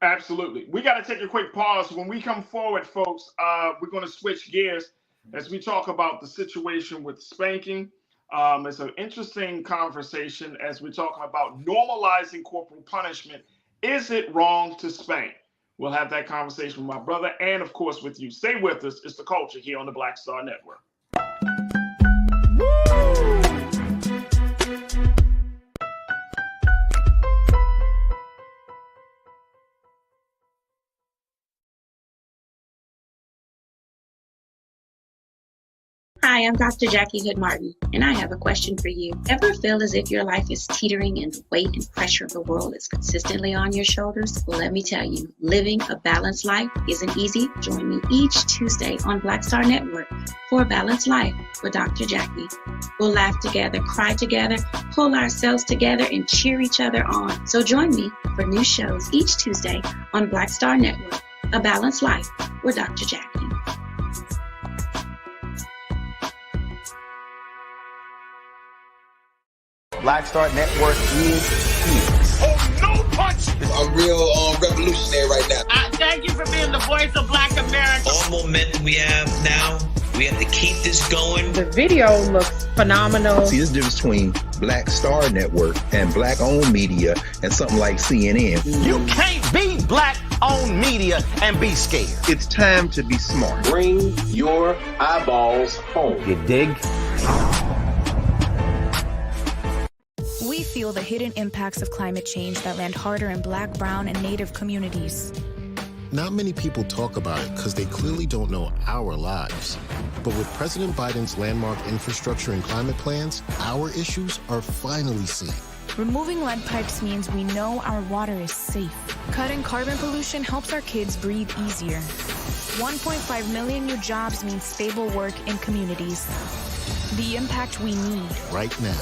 Absolutely. We got to take a quick pause. When we come forward, folks, we're going to switch gears as we talk about the situation with spanking. It's an interesting conversation as we're talking about normalizing corporal punishment. Is it wrong to spank? We'll have that conversation with my brother and, of course, with you. Stay with us. It's The Culture here on the Black Star Network. Hi, I'm Dr. Jackie Hood Martin, and I have a question for you. Ever feel as if your life is teetering and the weight and pressure of the world is consistently on your shoulders? Well, let me tell you, living a balanced life isn't easy. Join me each Tuesday on Black Star Network for a Balanced Life with Dr. Jackie. We'll laugh together, cry together, pull ourselves together, and cheer each other on. So join me for new shows each Tuesday on Black Star Network, A Balanced Life with Dr. Jackie. Black Star Network is here. Oh, no punch! I'm real revolutionary right now. Thank you for being the voice of Black America. All momentum we have now, we have to keep this going. The video looks phenomenal. See, there's a difference between Black Star Network and black-owned media and something like CNN. You can't be black-owned media and be scared. It's time to be smart. Bring your eyeballs home. You dig? We feel the hidden impacts of climate change that land harder in Black, Brown, and Native communities. Not many people talk about it because they clearly don't know our lives. But with President Biden's landmark infrastructure and climate plans, our issues are finally seen. Removing lead pipes means we know our water is safe. Cutting carbon pollution helps our kids breathe easier. 1.5 million new jobs means stable work in communities. The impact we need. Right now.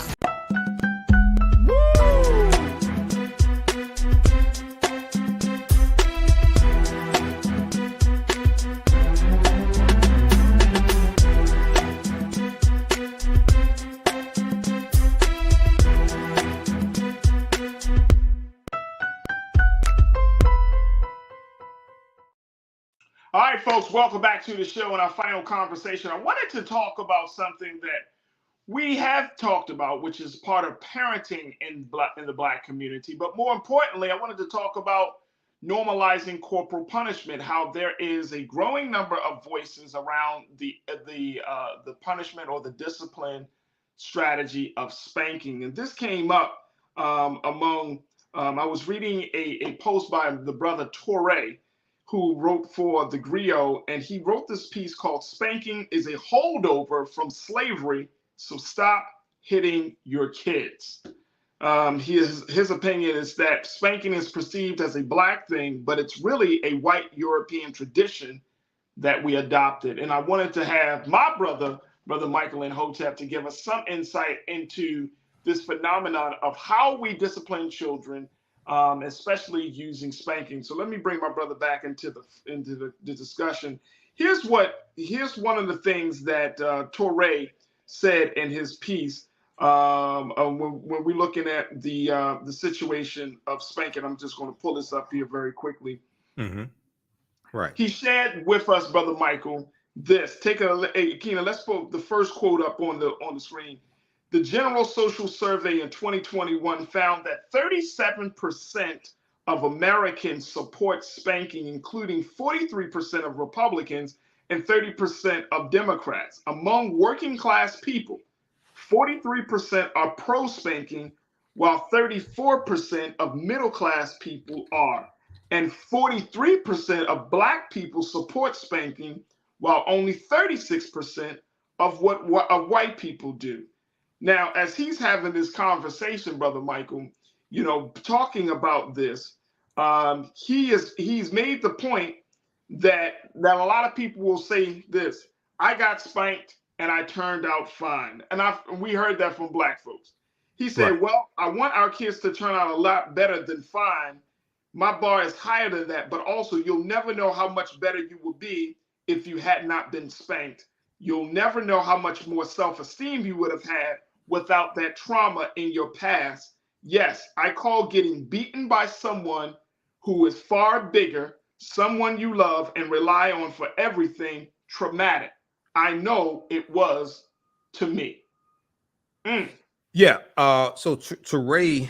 All right, folks, welcome back to the show and our final conversation. I wanted to talk about something that we have talked about, which is part of parenting in the Black community. But more importantly, I wanted to talk about normalizing corporal punishment, how there is a growing number of voices around the punishment or the discipline strategy of spanking. And this came up among, I was reading a post by the brother Torre, who wrote for the Griot, and he wrote this piece called "Spanking is a Holdover from Slavery, so Stop Hitting Your Kids." His opinion is that spanking is perceived as a Black thing, but it's really a white European tradition that we adopted. And I wanted to have my brother Michael and Hotep, to give us some insight into this phenomenon of how we discipline children, especially using spanking. So let me bring my brother back into the discussion. Here's one of the things that Torre said in his piece when we're looking at the situation of spanking. I'm just going to pull this up here very quickly. Mm-hmm. Right. He shared with us, Brother Michael, this. Keena, let's put the first quote up on the screen. The General Social Survey in 2021 found that 37% of Americans support spanking, including 43% of Republicans and 30% of Democrats. Among working class people, 43% are pro-spanking, while 34% of middle class people are. And 43% of Black people support spanking, while only 36% of white people do. Now, as he's having this conversation, Brother Michael, talking about this, he's made the point that a lot of people will say this: I got spanked and I turned out fine. And we heard that from Black folks. He said, right. Well, I want our kids to turn out a lot better than fine. My bar is higher than that, but also you'll never know how much better you would be if you had not been spanked. You'll never know how much more self-esteem you would have had without that trauma in your past. Yes, I call getting beaten by someone who is far bigger, someone you love and rely on for everything, traumatic. I know it was to me. Yeah. So Ray,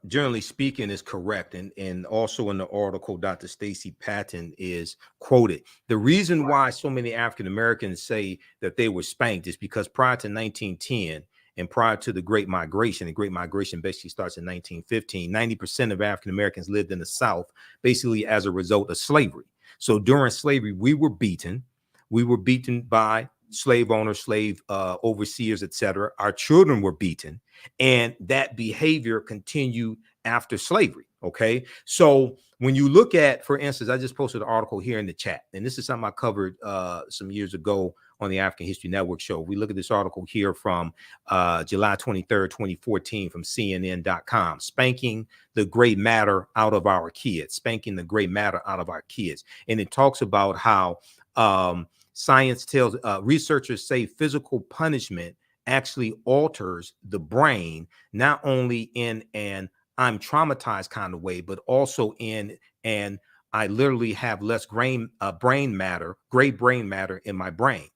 generally speaking, is correct. And also in the article, Dr. Stacy Patton is quoted. The reason why so many African Americans say that they were spanked is because prior to 1910 and prior to the Great Migration, the Great Migration basically starts in 1915, 90% of African Americans lived in the South, basically as a result of slavery. So during slavery, we were beaten. We were beaten by slave owners, slave overseers, etc. Our children were beaten, and that behavior continued after slavery. Okay, so when you look at, for instance, I just posted an article here in the chat, and this is something I covered some years ago on the African History Network show. We look at this article here from July 23rd, 2014 from CNN.com, spanking the gray matter out of our kids, spanking the gray matter out of our kids. And it talks about how science tells, researchers say physical punishment actually alters the brain, not only in an I'm traumatized kind of way, but also in an I literally have less gray brain matter in my brain.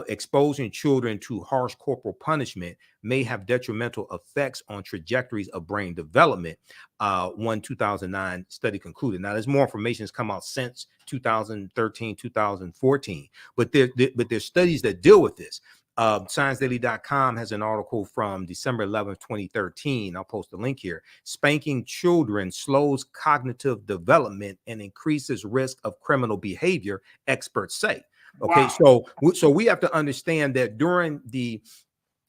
Exposing children to harsh corporal punishment may have detrimental effects on trajectories of brain development. One 2009 study concluded. Now, there's more information that's come out since 2013, 2014, but there's studies that deal with this. ScienceDaily.com has an article from December 11th, 2013. I'll post the link here. Spanking children slows cognitive development and increases risk of criminal behavior, experts say. Okay, wow. So we have to understand that during the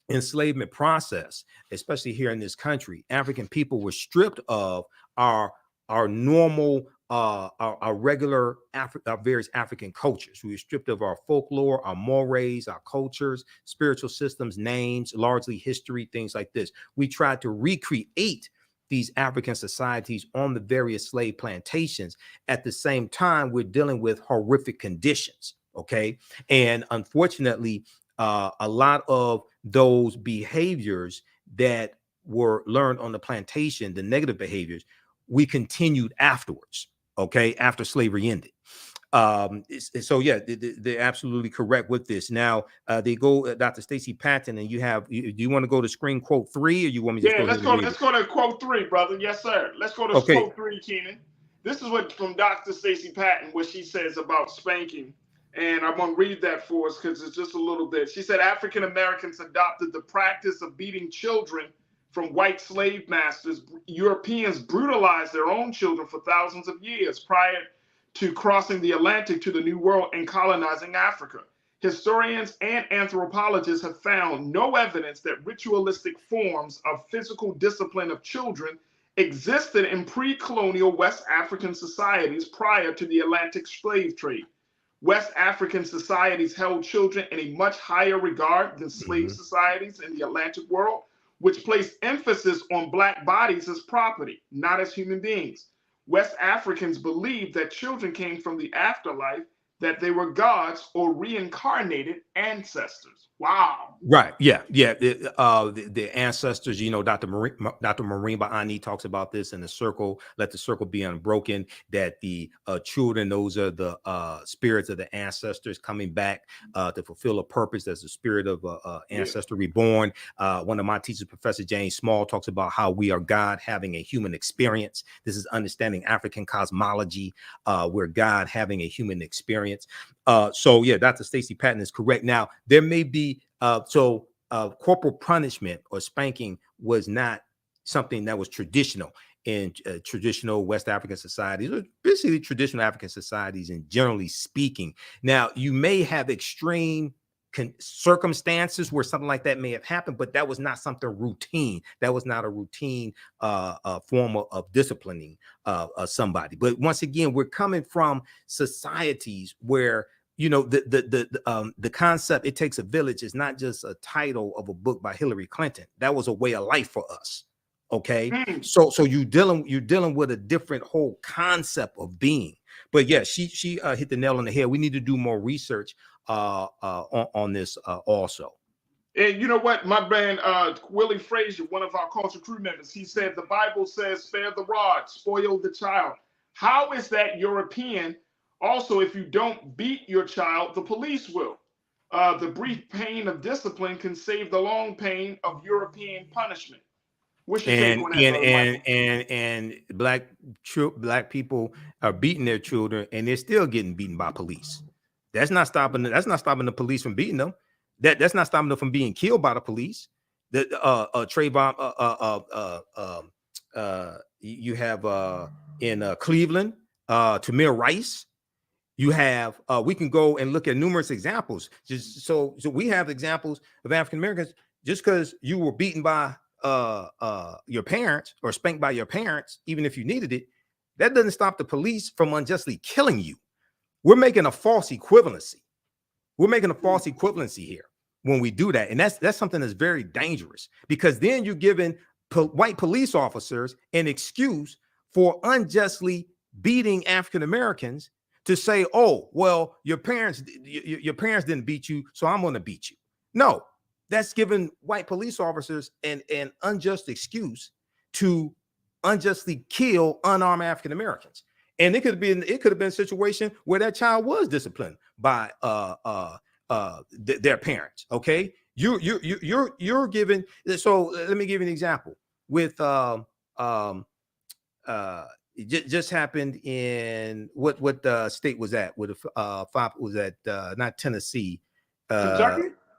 enslavement process, especially here in this country, African people were stripped of our normal our regular our various African cultures. We were stripped of our folklore, our mores, our cultures, spiritual systems, names, largely history, things like this. We tried to recreate these African societies on the various slave plantations. At the same time, we're dealing with horrific conditions. Okay, and unfortunately, a lot of those behaviors that were learned on the plantation, the negative behaviors, we continued afterwards. Okay, after slavery ended. So yeah, they're absolutely correct with this. Now they go, Dr. Stacy Patton, and do you want to go to screen quote 3, or you want me to just let's go to quote 3, brother. Yes, sir. Let's go to quote 3, Keenan. This is what from Dr. Stacy Patton, what she says about spanking. And I'm going to read that for us because it's just a little bit. She said African Americans adopted the practice of beating children from white slave masters. Europeans brutalized their own children for thousands of years prior to crossing the Atlantic to the New World and colonizing Africa. Historians and anthropologists have found no evidence that ritualistic forms of physical discipline of children existed in pre-colonial West African societies prior to the Atlantic slave trade. West African societies held children in a much higher regard than slave societies in the Atlantic world, which placed emphasis on Black bodies as property, not as human beings. West Africans believed that children came from the afterlife, that they were gods or reincarnated ancestors. Wow. Right. Yeah. Yeah. The ancestors, Dr. Marimba Ani talks about this in the circle, let the circle be unbroken, that the children, those are the spirits of the ancestors coming back to fulfill a purpose. As the spirit of ancestor reborn. One of my teachers, Professor James Small, talks about how we are God having a human experience. This is understanding African cosmology, where God having a human experience. So yeah, Dr. Stacy Patton is correct. Now, there may be corporal punishment or spanking was not something that was traditional in traditional West African societies, or basically traditional African societies, and generally speaking. Now, you may have extreme circumstances where something like that may have happened, but that was not something routine. That was not a routine form of disciplining somebody. But once again, we're coming from societies where the concept "it takes a village" is not just a title of a book by Hillary Clinton. That was a way of life for us. Okay, so you're dealing with a different whole concept of being. But yeah, she hit the nail on the head. We need to do more research on this also. And you know what, my man Willie Frazier, one of our culture crew members, he said the Bible says spare the rod, spoil the child. How is that European? Also, if you don't beat your child, the police will. The brief pain of discipline can save the long pain of European punishment. What's your take on that, and black people are beating their children, and they're still getting beaten by police. That's not stopping the police from beating them. That's not stopping them from being killed by the police. Trayvon, you have in Cleveland, Tamir Rice. You have, we can go and look at numerous examples. Just so we have examples of African Americans. Just because you were beaten by your parents or spanked by your parents, even if you needed it, that doesn't stop the police from unjustly killing you. We're making a false equivalency. We're making a false equivalency here when we do that. And that's something that's very dangerous, because then you're giving white police officers an excuse for unjustly beating African Americans to say, oh, well, your parents didn't beat you, so I'm going to beat you. No, that's giving white police officers an unjust excuse to unjustly kill unarmed African Americans. And it could have been a situation where that child was disciplined by their parents. Okay, you're giving. So let me give you an example with it just happened in what state was that? With was that not Tennessee,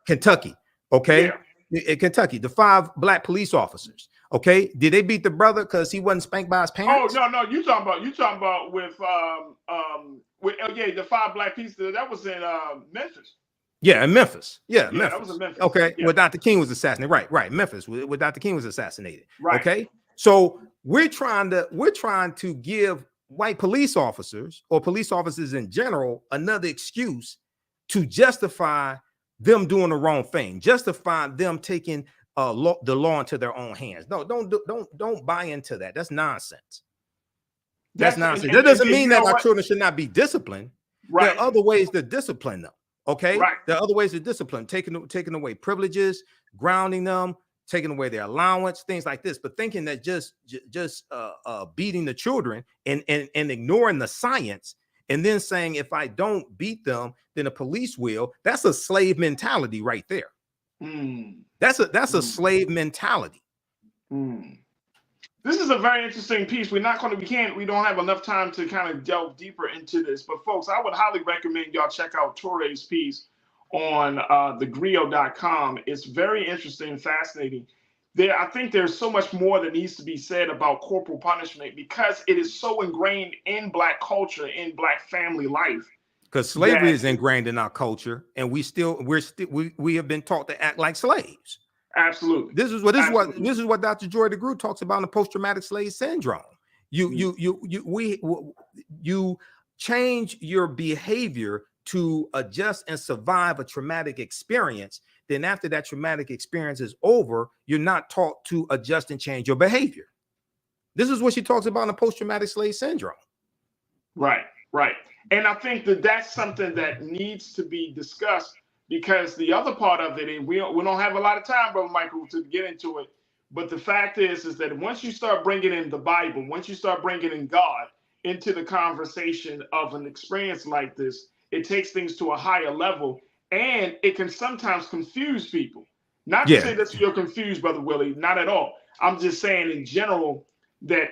Kentucky. Okay, in Kentucky, the 5 black police officers. Okay, did they beat the brother because he wasn't spanked by his parents? Oh no, you talking about with the 5 black police that was in Memphis. Yeah, in Memphis. Yeah, Memphis. That was in Memphis. Okay, yeah. where Dr. King was assassinated. Right, Memphis, where Dr. King was assassinated. Right. Okay, so we're trying to give white police officers or police officers in general another excuse to justify them doing the wrong thing, justify them taking the law into their own hands. No, don't buy into that. That's nonsense. That's nonsense. That doesn't mean that our children should not be disciplined. Right. There are other ways to discipline them. Okay. Right. There are other ways to discipline, taking away privileges, grounding them, taking away their allowance, things like this. But thinking that just beating the children and ignoring the science, and then saying if I don't beat them, then the police will. That's a slave mentality right there. That's a slave mentality. This is a very interesting piece. We don't have enough time to kind of delve deeper into this. But folks, I would highly recommend y'all check out Touré's piece on thegrio.com. It's very interesting and fascinating. I think there's so much more that needs to be said about corporal punishment, because it is so ingrained in Black culture, in Black family life. Because slavery is ingrained in our culture, and we have been taught to act like slaves. Absolutely. This is what Dr. Joy DeGruy talks about in the post-traumatic slave syndrome. You change your behavior to adjust and survive a traumatic experience. Then after that traumatic experience is over, you're not taught to adjust and change your behavior. This is what she talks about in the post-traumatic slave syndrome. Right. And I think that's something that needs to be discussed, because the other part of it, and we don't have a lot of time, Brother Michael, to get into it, but the fact is that once you start bringing in the Bible, once you start bringing in God into the conversation of an experience like this, it takes things to a higher level, and it can sometimes confuse people. Not to say that you're confused, Brother Willie, not at all. I'm just saying in general that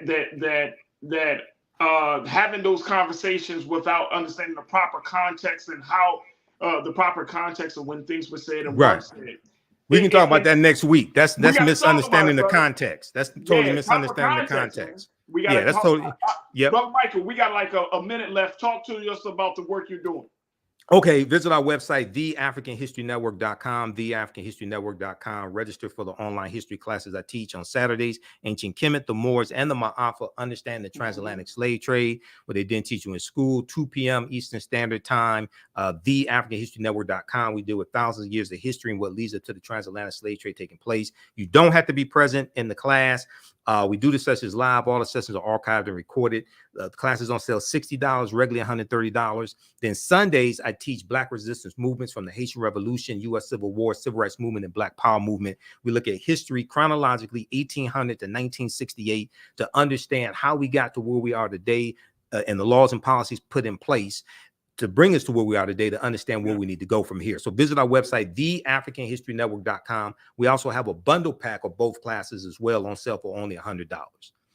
having those conversations without understanding the proper context and how the proper context of when things were said and what said. We can talk about that next week. That's misunderstanding the context. That's totally misunderstanding the context. That's totally. Brother Michael, we got like a minute left. Talk to us about the work you're doing. Okay, visit our website, theafricanhistorynetwork.com, theafricanhistorynetwork.com. Register for the online history classes I teach on Saturdays. Ancient Kemet, the Moors, and the Ma'afa, Understand the Transatlantic Slave Trade, what they didn't teach you in school, 2 p.m. Eastern Standard Time, theafricanhistorynetwork.com. We deal with thousands of years of history and what leads up to the transatlantic slave trade taking place. You don't have to be present in the class. We do the sessions live. All the sessions are archived and recorded. The class is on sale $60, regularly $130. Then Sundays, I teach Black resistance movements from the Haitian Revolution, U.S. Civil War, Civil Rights Movement, and Black Power Movement. We look at history chronologically, 1800 to 1968, to understand how we got to where we are today and the laws and policies put in place to bring us to where we are today, to understand where we need to go from here. So visit our website, theafricanhistorynetwork.com. We also have a bundle pack of both classes as well on sale for only $100.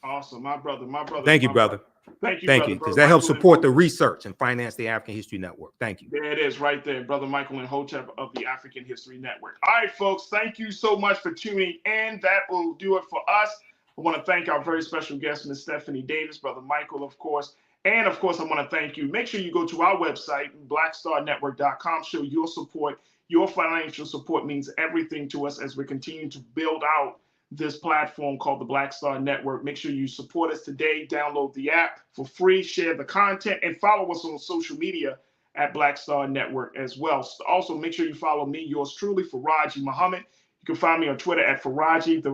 Awesome. My brother. Thank you, brother. Thank you, because that helps support the research and finance the African History Network. Thank you. There it is right there, Brother Michael and Hotep of the African History Network. All right, folks, thank you so much for tuning in. That will do it for us. I want to thank our very special guest, Ms. Stephanie Davis, Brother Michael, of course, And of course, I want to thank you. Make sure you go to our website, blackstarnetwork.com. Show your support. Your financial support means everything to us as we continue to build out this platform called the Black Star Network. Make sure you support us today. Download the app for free, share the content, and follow us on social media at Black Star Network as well. Also, make sure you follow me, yours truly, Farajii Muhammad. You can find me on Twitter at Farajii,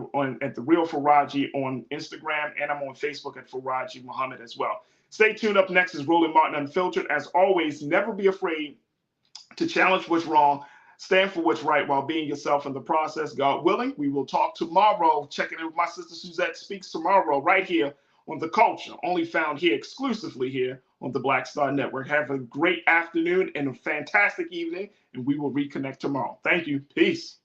at the real Farajii on Instagram, and I'm on Facebook at Farajii Muhammad as well. Stay tuned. Up next is Roland Martin Unfiltered. As always, never be afraid to challenge what's wrong, stand for what's right while being yourself in the process. God willing, we will talk tomorrow. Checking in with my sister Suzette Speaks tomorrow right here on The Culture, only found here exclusively here on the Black Star Network. Have a great afternoon and a fantastic evening, and we will reconnect tomorrow. Thank you. Peace.